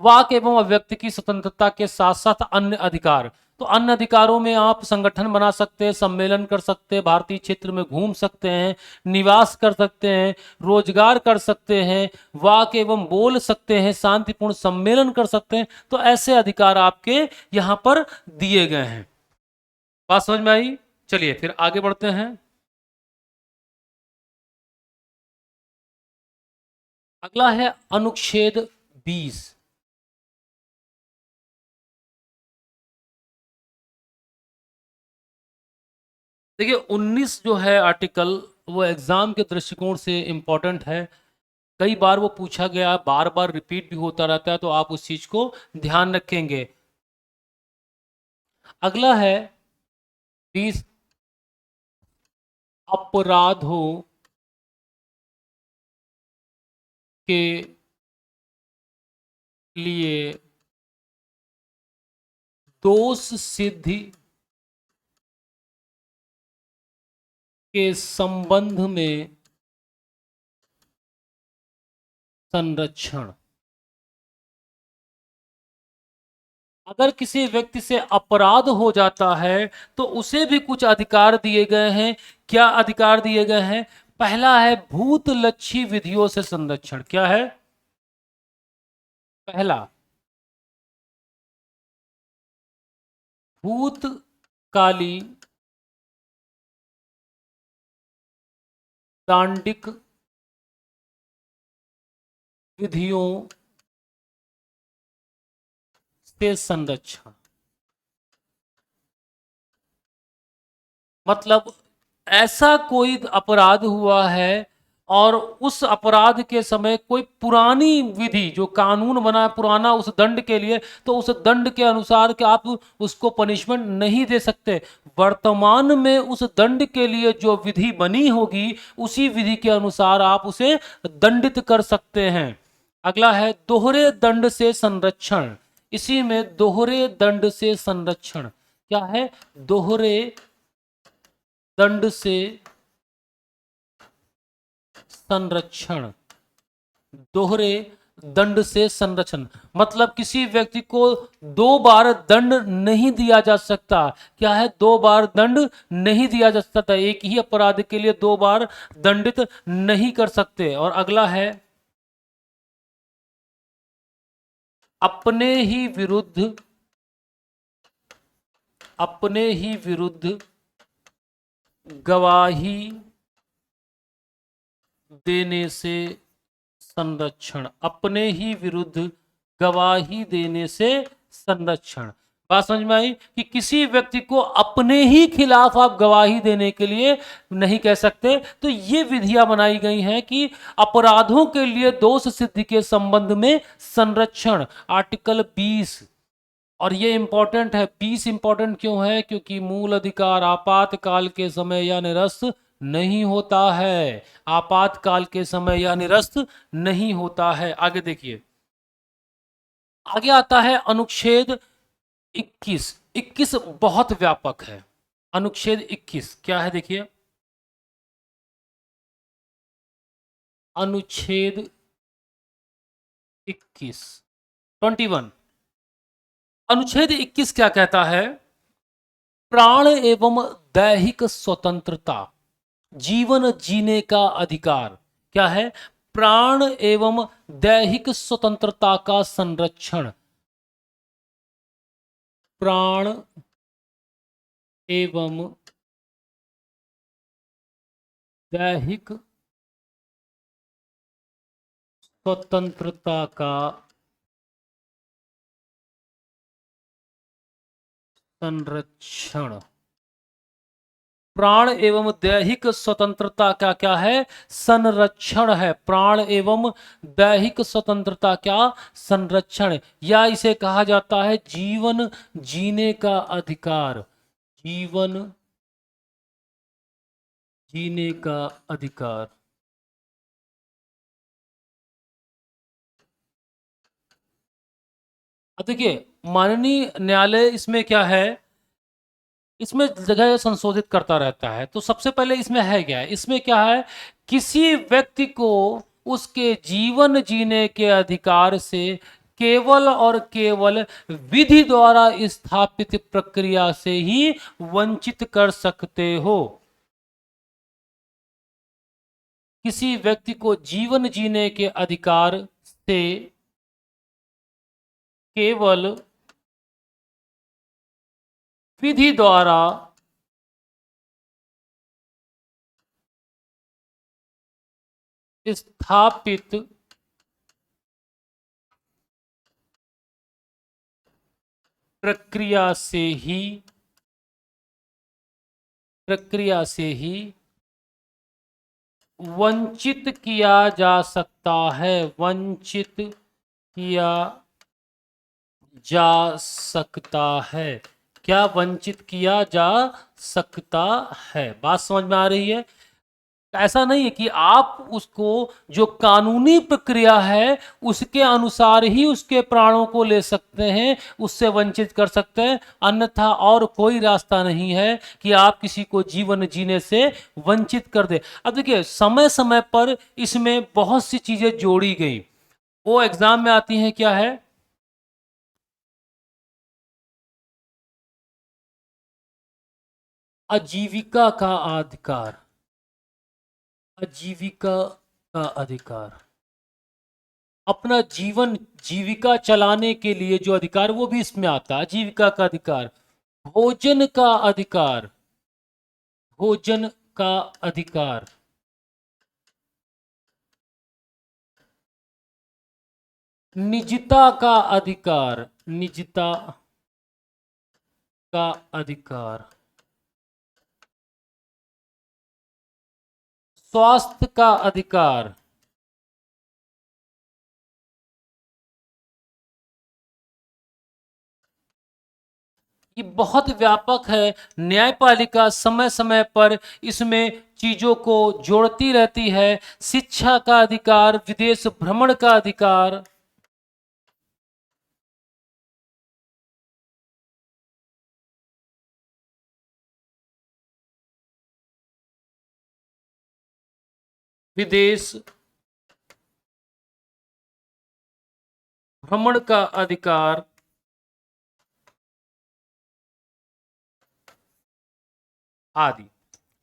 वाक एवं अभिव्यक्ति की स्वतंत्रता के साथ साथ अन्य अधिकार। तो अन्य अधिकारों में आप संगठन बना सकते हैं, सम्मेलन कर सकते हैं, भारतीय क्षेत्र में घूम सकते हैं, निवास कर सकते हैं, रोजगार कर सकते हैं, वाक एवं बोल सकते हैं, शांतिपूर्ण सम्मेलन कर सकते हैं। तो ऐसे अधिकार आपके यहाँ पर दिए गए हैं। बात समझ में आई? चलिए फिर आगे बढ़ते हैं। अगला है अनुच्छेद 20। देखिए 19 जो है आर्टिकल, वो एग्जाम के दृष्टिकोण से इम्पोर्टेंट है, कई बार वो पूछा गया, बार बार रिपीट भी होता रहता है, तो आप उस चीज को ध्यान रखेंगे। अगला है 20, अपराधों के लिए दोष सिद्धि के संबंध में संरक्षण। अगर किसी व्यक्ति से अपराध हो जाता है तो उसे भी कुछ अधिकार दिए गए हैं। क्या अधिकार दिए गए हैं? पहला है भूतलक्षी विधियों से संरक्षण। क्या है पहला? भूतकाली दांडिक विधियों से संरक्षण, मतलब ऐसा कोई अपराध हुआ है और उस अपराध के समय कोई पुरानी विधि जो कानून बना है पुराना उस दंड के लिए, तो उस दंड के अनुसार कि आप उसको पनिशमेंट नहीं दे सकते, वर्तमान में उस दंड के लिए जो विधि बनी होगी उसी विधि के अनुसार आप उसे दंडित कर सकते हैं। अगला है दोहरे दंड से संरक्षण। इसी में दोहरे दंड से संरक्षण क्या है? दोहरे दंड से संरक्षण, दोहरे दंड से संरक्षण मतलब किसी व्यक्ति को दो बार दंड नहीं दिया जा सकता। क्या है? दो बार दंड नहीं दिया जा सकता, एक ही अपराध के लिए दो बार दंडित नहीं कर सकते। और अगला है अपने ही विरुद्ध, अपने ही विरुद्ध गवाही देने से संरक्षण, अपने ही विरुद्ध गवाही देने से संरक्षण। बात समझ में आई कि किसी व्यक्ति को अपने ही खिलाफ आप गवाही देने के लिए नहीं कह सकते। तो ये विधियां बनाई गई हैं कि अपराधों के लिए दोष सिद्धि के संबंध में संरक्षण। आर्टिकल 20, और ये इंपॉर्टेंट है। 20 इंपॉर्टेंट क्यों है? क्योंकि मूल अधिकार आपातकाल के समय या निरस्त नहीं होता है, आपातकाल के समय या निरस्त नहीं होता है। आगे देखिए, आगे आता है अनुच्छेद 21। 21 बहुत व्यापक है। अनुच्छेद 21 क्या है? देखिए, अनुच्छेद 21 21, अनुच्छेद 21 क्या कहता है? प्राण एवं दैहिक स्वतंत्रता, जीवन जीने का अधिकार। क्या है? प्राण एवं दैहिक स्वतंत्रता का संरक्षण, प्राण एवं दैहिक स्वतंत्रता का संरक्षण। प्राण एवं दैहिक स्वतंत्रता का क्या है? संरक्षण है। प्राण एवं दैहिक स्वतंत्रता क्या? संरक्षण। या इसे कहा जाता है जीवन जीने का अधिकार, जीवन जीने का अधिकार। अब देखिए, माननीय न्यायालय इसमें क्या है, इसमें जगह संशोधित करता रहता है। तो सबसे पहले इसमें है क्या है? इसमें क्या है? किसी व्यक्ति को उसके जीवन जीने के अधिकार से केवल और केवल विधि द्वारा स्थापित प्रक्रिया से ही वंचित कर सकते हो। किसी व्यक्ति को जीवन जीने के अधिकार से केवल विधि द्वारा स्थापित प्रक्रिया से ही वंचित किया जा सकता है, वंचित किया जा सकता है। क्या वंचित किया जा सकता है? बात समझ में आ रही है? ऐसा नहीं है कि आप उसको जो कानूनी प्रक्रिया है उसके अनुसार ही उसके प्राणों को ले सकते हैं, उससे वंचित कर सकते हैं, अन्यथा और कोई रास्ता नहीं है कि आप किसी को जीवन जीने से वंचित कर दे। अब देखिए, समय समय पर इसमें बहुत सी चीजें जोड़ी गई, वो एग्जाम में आती हैं। क्या है? आजीविका का अधिकार, आजीविका का अधिकार, अपना जीवन जीविका चलाने के लिए जो अधिकार, वो भी इसमें आता है। आजीविका का अधिकार, भोजन का अधिकार, भोजन का अधिकार, निजता का अधिकार, निजता का अधिकार, स्वास्थ्य का अधिकार, ये बहुत व्यापक है। न्यायपालिका समय समय पर इसमें चीजों को जोड़ती रहती है। शिक्षा का अधिकार, विदेश भ्रमण का अधिकार, विदेश भ्रमण का अधिकार आदि,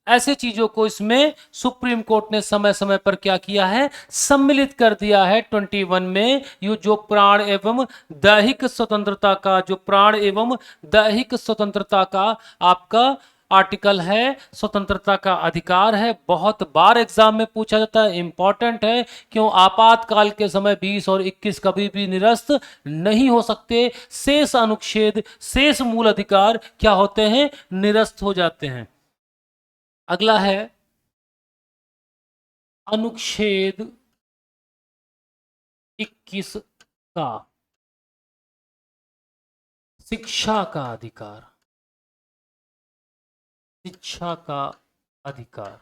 ऐसे चीजों को इसमें सुप्रीम कोर्ट ने समय समय पर क्या किया है, सम्मिलित कर दिया है 21 में। ये जो प्राण एवं दैहिक स्वतंत्रता का, जो प्राण एवं दैहिक स्वतंत्रता का आपका आर्टिकल है, स्वतंत्रता का अधिकार है। बहुत बार एग्जाम में पूछा जाता है, इंपॉर्टेंट है। क्यों? आपातकाल के समय 20 और 21 कभी भी निरस्त नहीं हो सकते। शेष अनुच्छेद, शेष मूल अधिकार क्या होते हैं, निरस्त हो जाते हैं। अगला है अनुच्छेद 21 का शिक्षा का अधिकार, शिक्षा का अधिकार।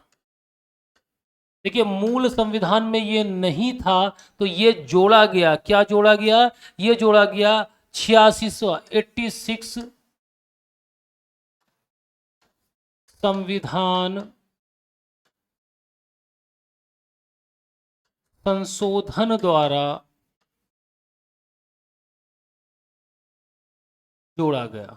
देखिए, मूल संविधान में ये नहीं था तो ये जोड़ा गया। क्या जोड़ा गया? ये जोड़ा गया 86 संविधान संशोधन द्वारा जोड़ा गया।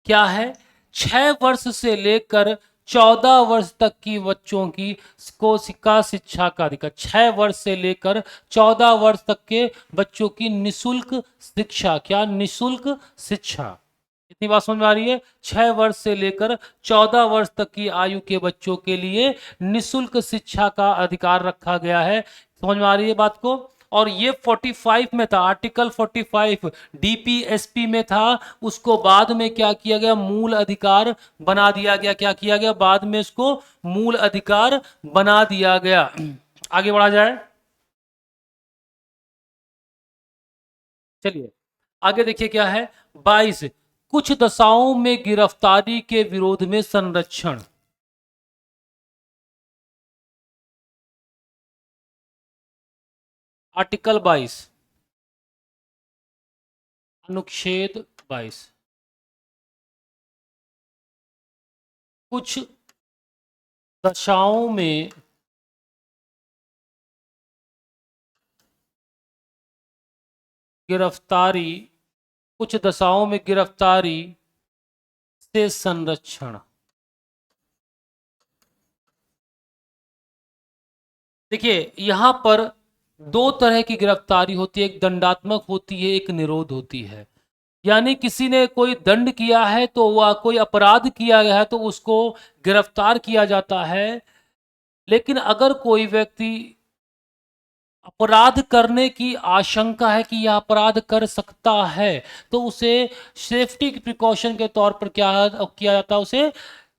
क्या है? 6 वर्ष से लेकर 14 वर्ष तक की बच्चों की को का शिक्षा का अधिकार। 6 वर्ष से लेकर 14 वर्ष तक के बच्चों की निशुल्क शिक्षा। क्या? निशुल्क शिक्षा। इतनी बात समझ में आ रही है? 6 वर्ष से लेकर 14 वर्ष तक की आयु के बच्चों के लिए निशुल्क शिक्षा का अधिकार रखा गया है। समझ में आ रही है बात को? और ये 45 में था, आर्टिकल 45 डीपीएसपी में था। उसको बाद में क्या किया गया, मूल अधिकार बना दिया गया। क्या किया गया? बाद में इसको मूल अधिकार बना दिया गया। आगे बढ़ा जाए, चलिए आगे देखिए क्या है। 22, कुछ दशाओं में गिरफ्तारी के विरोध में संरक्षण। आर्टिकल 22, अनुच्छेद 22, कुछ दशाओं में गिरफ्तारी, कुछ दशाओं में गिरफ्तारी से संरक्षण। देखिए, यहां पर दो तरह की गिरफ्तारी होती है, एक दंडात्मक होती है, एक निरोध होती है। यानी किसी ने कोई दंड किया है तो वह कोई अपराध किया गया है तो उसको गिरफ्तार किया जाता है। लेकिन अगर कोई व्यक्ति अपराध करने की आशंका है कि यह अपराध कर सकता है तो उसे सेफ्टी प्रिकॉशन के तौर पर क्या किया जाता है, उसे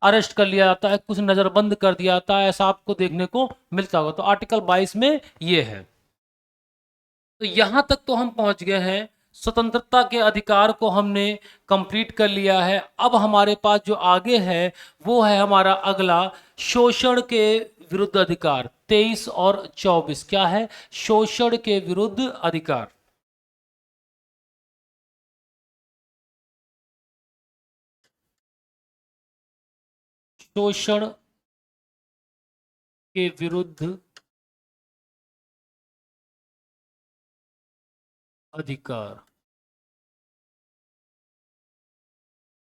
अरेस्ट कर लिया जाता है, कुछ नज़रबंद कर दिया जाता है। ऐसा आपको देखने को मिलता होगा। तो आर्टिकल 22 में ये है। तो यहां तक तो हम पहुंच गए हैं, स्वतंत्रता के अधिकार को हमने कंप्लीट कर लिया है। अब हमारे पास जो आगे है वो है हमारा अगला, शोषण के विरुद्ध अधिकार। 23 और 24 क्या है? शोषण के विरुद्ध अधिकार। शोषण के विरुद्ध अधिकार,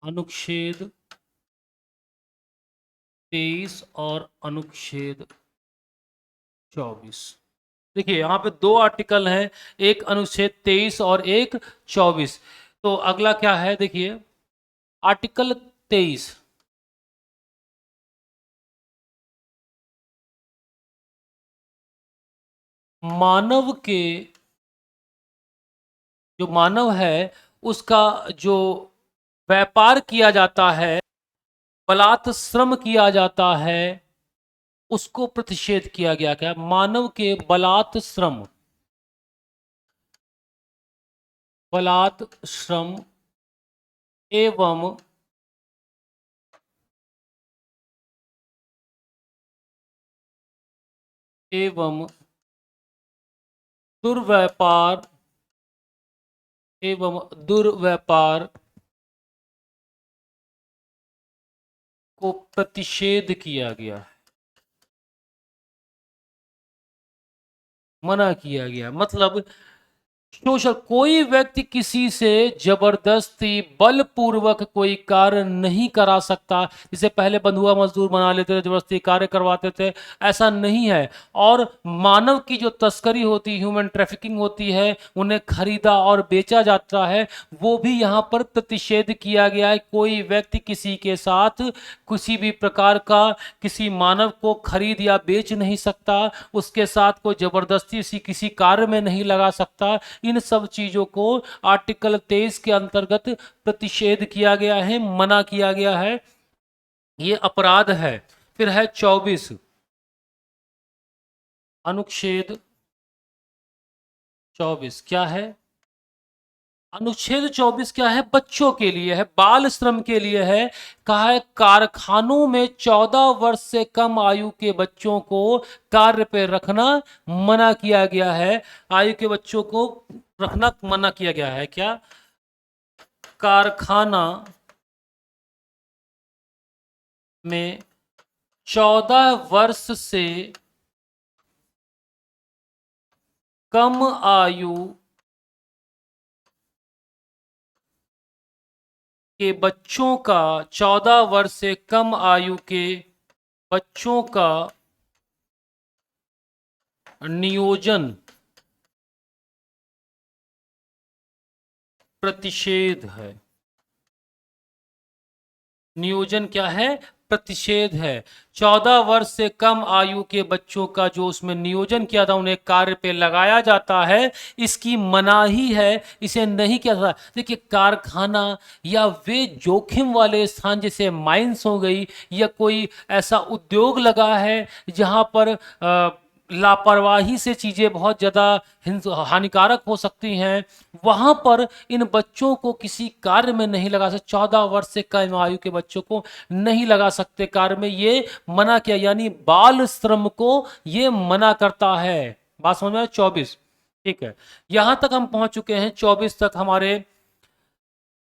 अनुच्छेद 23 और अनुच्छेद 24। देखिए यहाँ पे दो आर्टिकल हैं, एक अनुच्छेद 23 और एक 24। तो अगला क्या है, देखिए आर्टिकल 23। मानव के जो मानव है उसका जो व्यापार किया जाता है, बलात् श्रम किया जाता है, उसको प्रतिषेध किया गया। क्या? मानव के बलात् श्रम, बलात् श्रम एवं एवं दुर्व्यापार एवं दुर्व्यापार को प्रतिषेध किया गया, मना किया गया। मतलब शोषण, कोई व्यक्ति किसी से जबरदस्ती बलपूर्वक कोई कार्य नहीं करा सकता। जिसे पहले बंधुआ मजदूर बना लेते थे, जबरदस्ती कार्य करवाते थे, ऐसा नहीं है। और मानव की जो तस्करी होती, ह्यूमन ट्रैफिकिंग होती है, उन्हें खरीदा और बेचा जाता है, वो भी यहाँ पर प्रतिषेध किया गया है। कोई व्यक्ति किसी के साथ किसी भी प्रकार का किसी मानव को खरीद या बेच नहीं सकता, उसके साथ कोई जबरदस्ती किसी कार्य में नहीं लगा सकता। इन सब चीजों को आर्टिकल 23 के अंतर्गत प्रतिषेध किया गया है, मना किया गया है, ये अपराध है। फिर है 24, अनुच्छेद 24 क्या है? अनुच्छेद 24 क्या है? बच्चों के लिए है, बाल श्रम के लिए है। कहा है कारखानों में 14 वर्ष से कम आयु के बच्चों को कार्य पे रखना मना किया गया है। आयु के बच्चों को रखना मना किया गया है। क्या? कारखाना में 14 वर्ष से कम आयु के बच्चों का, 14 वर्ष से कम आयु के बच्चों का नियोजन प्रतिषेध है। नियोजन क्या है? प्रतिषेध है। 14 वर्ष से कम आयु के बच्चों का जो उसमें नियोजन किया था, उन्हें कार्य पे लगाया जाता है, इसकी मनाही है, इसे नहीं किया जाता। देखिए, कारखाना या वे जोखिम वाले स्थान जैसे माइंस हो गई, या कोई ऐसा उद्योग लगा है जहां पर लापरवाही से चीज़ें बहुत ज़्यादा हानिकारक हो सकती हैं, वहाँ पर इन बच्चों को किसी कार्य में नहीं लगा सकते। 14 वर्ष से कम आयु के बच्चों को नहीं लगा सकते कार्य में, ये मना किया। यानी बाल श्रम को ये मना करता है। बात समझ में आया? 24, ठीक है। यहां तक हम पहुंच चुके हैं, 24 तक हमारे।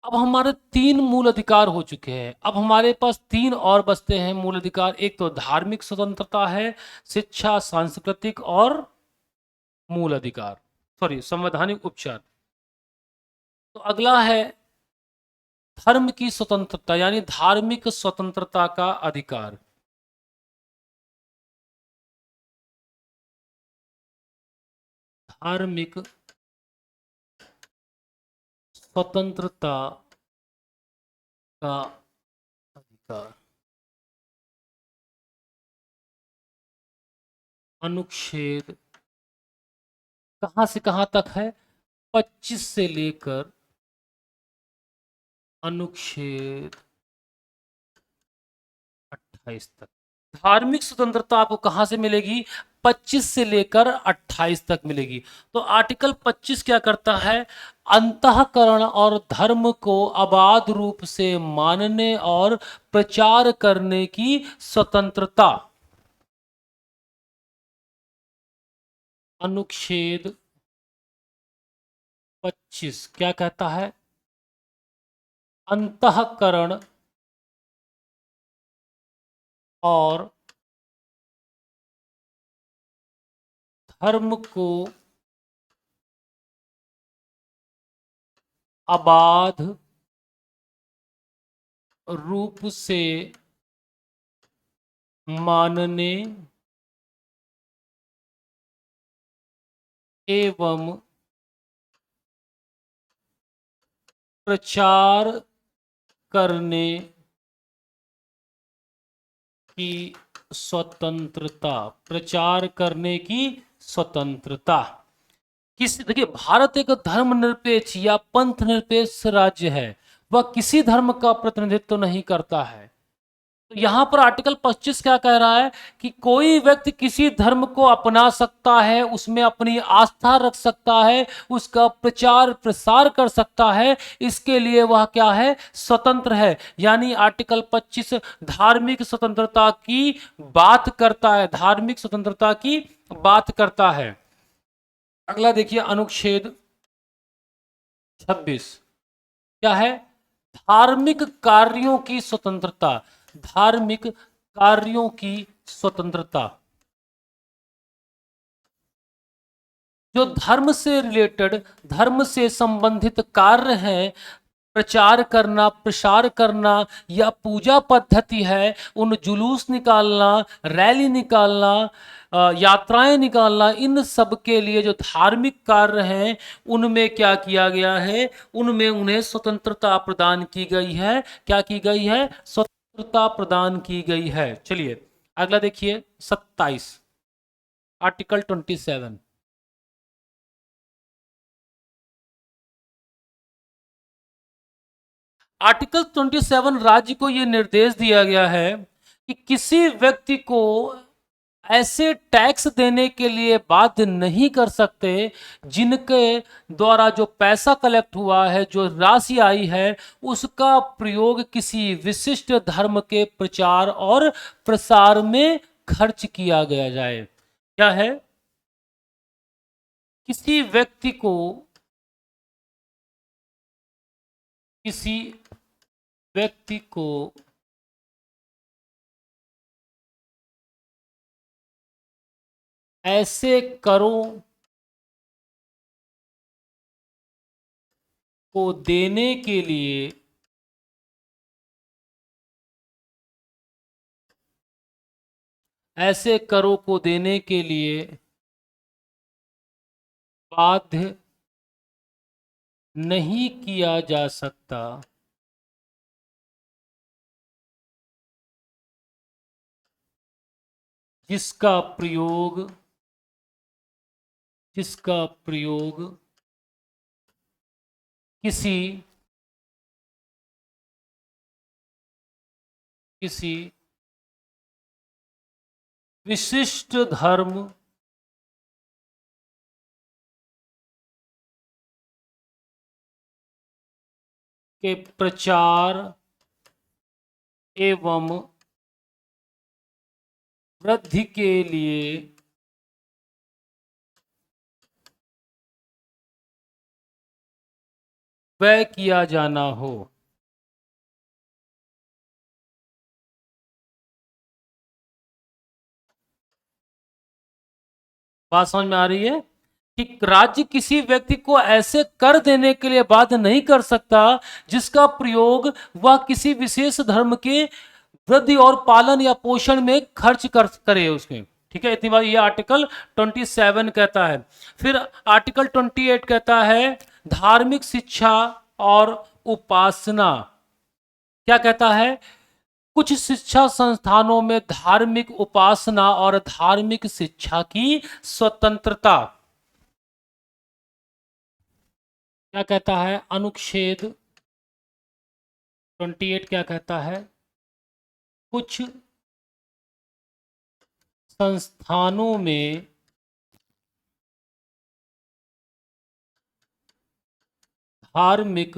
अब हमारे 3 मूल अधिकार हो चुके हैं। अब हमारे पास 3 और बचते हैं मूल अधिकार। एक तो धार्मिक स्वतंत्रता है, शिक्षा, सांस्कृतिक और मूल अधिकार, सॉरी संवैधानिक उपचार। तो अगला है धर्म की स्वतंत्रता, यानी धार्मिक स्वतंत्रता का अधिकार। धार्मिक स्वतंत्रता का अधिकार, अनुच्छेद कहां से कहां तक है? 25 से लेकर अनुच्छेद 28 तक। धार्मिक स्वतंत्रता आपको कहां से मिलेगी? 25 से लेकर 28 तक मिलेगी। तो आर्टिकल 25 क्या करता है? अंतःकरण और धर्म को अबाध रूप से मानने और प्रचार करने की स्वतंत्रता। अनुच्छेद 25 क्या कहता है? अंतःकरण और धर्म को अबाध रूप से मानने एवं प्रचार करने की स्वतंत्रता। प्रचार करने की स्वतंत्रता। किसी, देखिए, भारत एक धर्मनिरपेक्ष या पंथ निरपेक्ष राज्य है, वह किसी धर्म का प्रतिनिधित्व नहीं करता है। तो यहां पर आर्टिकल 25 क्या कह रहा है कि कोई व्यक्ति किसी धर्म को अपना सकता है, उसमें अपनी आस्था रख सकता है, उसका प्रचार प्रसार कर सकता है, इसके लिए वह क्या है, स्वतंत्र है। यानी आर्टिकल 25 धार्मिक स्वतंत्रता की बात करता है, धार्मिक स्वतंत्रता की बात करता है। अगला देखिए अनुच्छेद 26 क्या है, धार्मिक कार्यों की स्वतंत्रता। धार्मिक कार्यों की स्वतंत्रता, जो धर्म से रिलेटेड, धर्म से संबंधित कार्य हैं, प्रचार करना, प्रसार करना या पूजा पद्धति है, उन जुलूस निकालना, रैली निकालना, यात्राएं निकालना, इन सब के लिए जो धार्मिक कार्य हैं उनमें क्या किया गया है, उनमें उन्हें स्वतंत्रता प्रदान की गई है। क्या की गई है, स्वतंत्रता प्रदान की गई है। चलिए अगला देखिए 27, आर्टिकल 27। आर्टिकल 27 राज्य को यह निर्देश दिया गया है कि किसी व्यक्ति को ऐसे टैक्स देने के लिए बाध्य नहीं कर सकते जिनके द्वारा जो पैसा कलेक्ट हुआ है, जो राशि आई है, उसका प्रयोग किसी विशिष्ट धर्म के प्रचार और प्रसार में खर्च किया गया जाए। क्या है, किसी व्यक्ति को, किसी व्यक्ति को ऐसे करों को देने के लिए ऐसे करों को देने के लिए बाध्य नहीं किया जा सकता जिसका प्रयोग किसी विशिष्ट धर्म के प्रचार एवं वृद्धि के लिए व्यय किया जाना हो। बात समझ में आ रही है कि राज्य किसी व्यक्ति को ऐसे कर देने के लिए बाध्य नहीं कर सकता जिसका प्रयोग वह किसी विशेष धर्म के वृद्धि और पालन या पोषण में खर्च करे उसमें। ठीक है, इतनी बात ये आर्टिकल 27 कहता है। फिर आर्टिकल 28 कहता है धार्मिक शिक्षा और उपासना। क्या कहता है, कुछ शिक्षा संस्थानों में धार्मिक उपासना और धार्मिक शिक्षा की स्वतंत्रता। क्या कहता है अनुच्छेद 28 क्या कहता है, कुछ संस्थानों में धार्मिक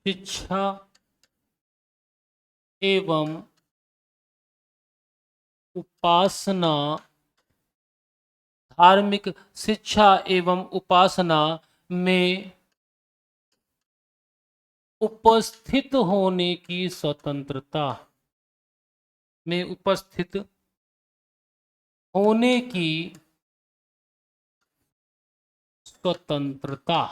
शिक्षा एवं उपासना, धार्मिक शिक्षा एवं उपासना में उपस्थित होने की स्वतंत्रता, में उपस्थित होने की स्वतंत्रता।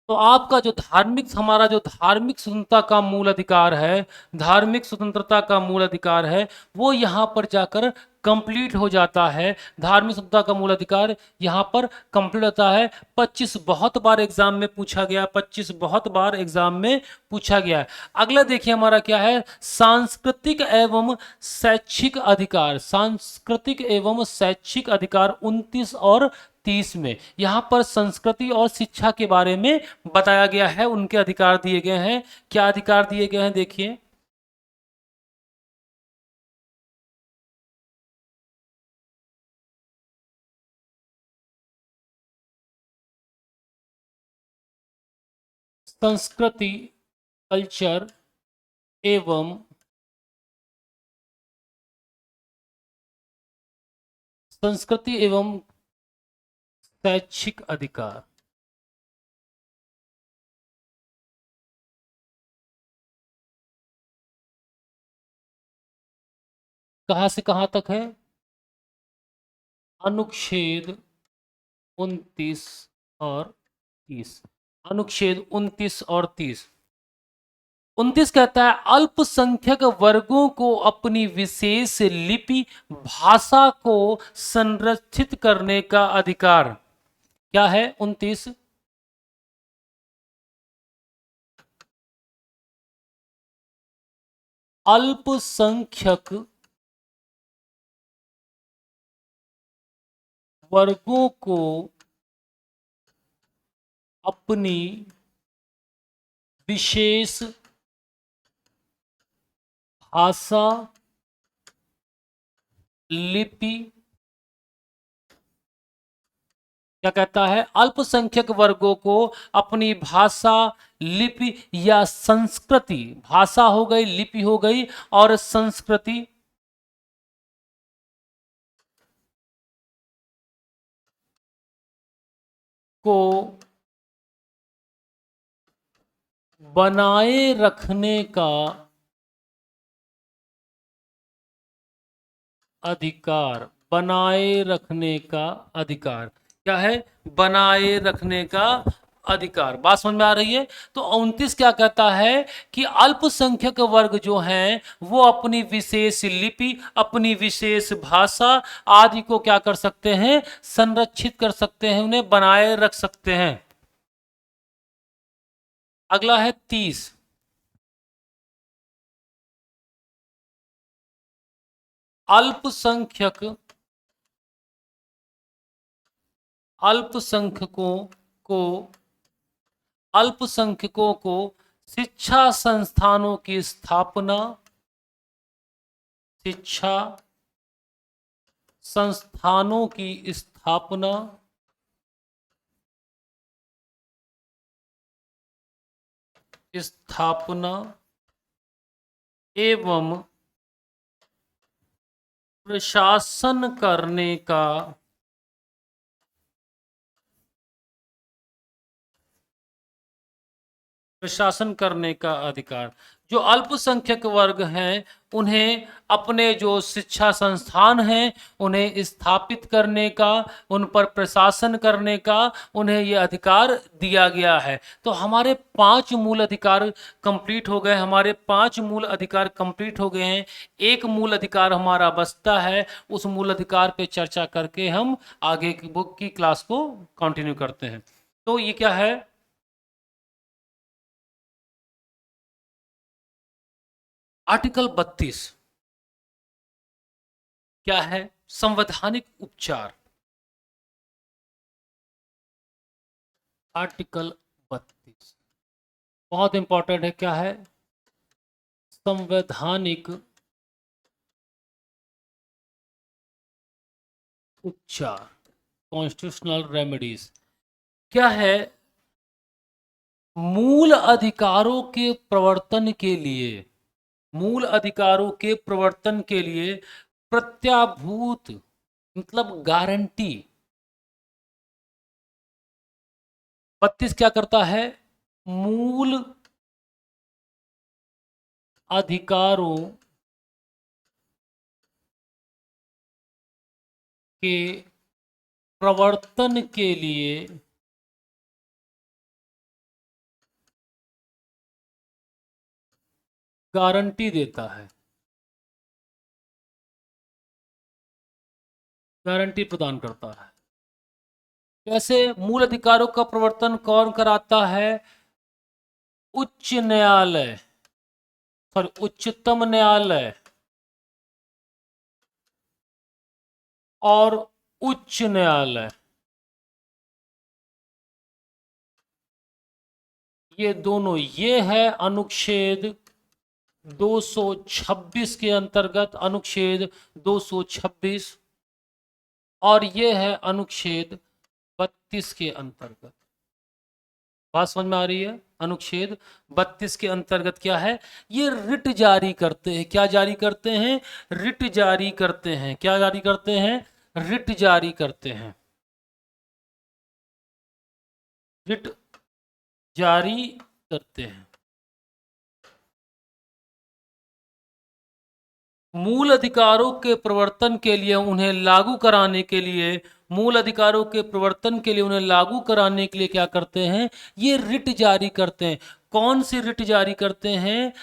तो आपका जो धार्मिक, हमारा जो धार्मिक स्वतंत्रता का मूल अधिकार है, धार्मिक स्वतंत्रता का मूल अधिकार है, वो यहाँ पर जाकर कंप्लीट हो जाता है। धार्मिक स्वतंत्रता का मूल अधिकार यहाँ पर कंप्लीट होता है। 25 बहुत बार एग्जाम में पूछा गया, 25 बहुत बार एग्जाम में पूछा गया है। अगला देखिए हमारा क्या है, सांस्कृतिक एवं शैक्षिक अधिकार। सांस्कृतिक एवं शैक्षिक अधिकार 29 और 30 में यहाँ पर संस्कृति और शिक्षा के बारे में बताया गया है, उनके अधिकार दिए गए हैं। क्या अधिकार दिए गए हैं देखिए, संस्कृति कल्चर एवं संस्कृति एवं शैक्षिक अधिकार। कहां से कहां तक है, अनुच्छेद 29 और 30। अनुच्छेद 29 और 30। 29 कहता है अल्पसंख्यक वर्गों को अपनी विशेष लिपि भाषा को संरक्षित करने का अधिकार। क्या है 29, अल्पसंख्यक वर्गों को अपनी विशेष भाषा लिपि, क्या कहता है, अल्पसंख्यक वर्गों को अपनी भाषा लिपि या संस्कृति, भाषा हो गई, लिपि हो गई और संस्कृति को बनाए रखने का अधिकार। बनाए रखने का अधिकार क्या है, बनाए रखने का अधिकार। बात समझ में आ रही है। तो 29 क्या कहता है कि अल्पसंख्यक वर्ग जो हैं वो अपनी विशेष लिपि, अपनी विशेष भाषा आदि को क्या कर सकते हैं, संरक्षित कर सकते हैं, उन्हें बनाए रख सकते हैं। अगला है 30, अल्पसंख्यक अल्पसंख्यकों को अल्पसंख्यकों को शिक्षा संस्थानों की स्थापना, शिक्षा संस्थानों की स्थापना स्थापना एवं प्रशासन करने का प्रशासन करने का अधिकार। जो अल्पसंख्यक वर्ग हैं उन्हें अपने जो शिक्षा संस्थान हैं उन्हें स्थापित करने का, उन पर प्रशासन करने का उन्हें यह अधिकार दिया गया है। तो हमारे 5 मूल अधिकार कंप्लीट हो गए, हमारे 5 मूल अधिकार कंप्लीट हो गए हैं। एक मूल अधिकार हमारा बचता है, उस मूल अधिकार पे चर्चा करके हम आगे की बुक की क्लास को कंटिन्यू करते हैं। तो ये क्या है, आर्टिकल 32 क्या है, संवैधानिक उपचार। आर्टिकल 32 बहुत इंपॉर्टेंट है, क्या है, संवैधानिक उपचार, कॉन्स्टिट्यूशनल रेमेडीज। क्या है, मूल अधिकारों के प्रवर्तन के लिए, मूल अधिकारों के प्रवर्तन के लिए प्रत्याभूत मतलब गारंटी। 32 क्या करता है, मूल अधिकारों के प्रवर्तन के लिए गारंटी देता है। गारंटी प्रदान करता है। कैसे? मूल अधिकारों का प्रवर्तन कौन कराता है? उच्च न्यायालय, सॉरी उच्चतम न्यायालय और उच्च न्यायालय, ये दोनों। ये है अनुच्छेद 226 के अंतर्गत, अनुच्छेद 226, और ये है अनुच्छेद 32 के अंतर्गत। बात समझ में आ रही है? अनुच्छेद 32 के अंतर्गत क्या है? ये रिट जारी करते हैं। क्या जारी करते हैं? रिट जारी करते हैं। क्या जारी करते हैं? रिट जारी करते हैं। रिट जारी करते हैं। मूल अधिकारों के प्रवर्तन के लिए, उन्हें लागू कराने के लिए, मूल अधिकारों के प्रवर्तन के लिए उन्हें लागू कराने के लिए क्या करते हैं? ये रिट जारी करते हैं। कौन सी रिट जारी करते हैं?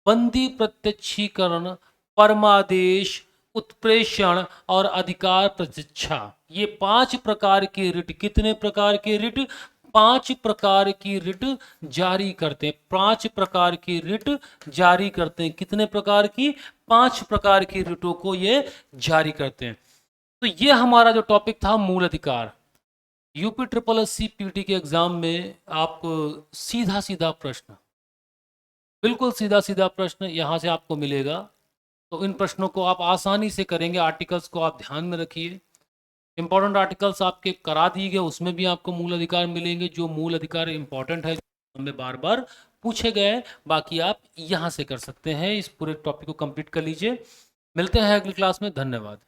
बंदी प्रत्यक्षीकरण, परमादेश, उत्प्रेषण और अधिकार प्रतीक्षा। ये 5 प्रकार की रिट, कितने प्रकार की रिट? 5 प्रकार की रिट जारी करते हैं। 5 प्रकार की रिट जारी करते हैं। कितने प्रकार की? 5 प्रकार की रिटों को ये जारी करते हैं। तो ये हमारा जो टॉपिक था मूल अधिकार। UP triple S C PT के एग्जाम में आपको सीधा सीधा प्रश्न, बिल्कुल सीधा सीधा प्रश्न यहाँ से आपको मिलेगा। तो इन प्रश्नों को आप आसानी से करेंगे। आर्टिकल्स को आप ध्यान में रखिए। इंपॉर्टेंट आर्टिकल्स आपके करा दिए गए, उसमें भी आपको मूल अधिकार मिलेंगे। जो मूल अधिकार इंपॉर्टेंट है, हमें बार बार पूछे गए, बाकी आप यहाँ से कर सकते हैं। इस पूरे टॉपिक को कंप्लीट कर लीजिए। मिलते हैं अगली क्लास में। धन्यवाद।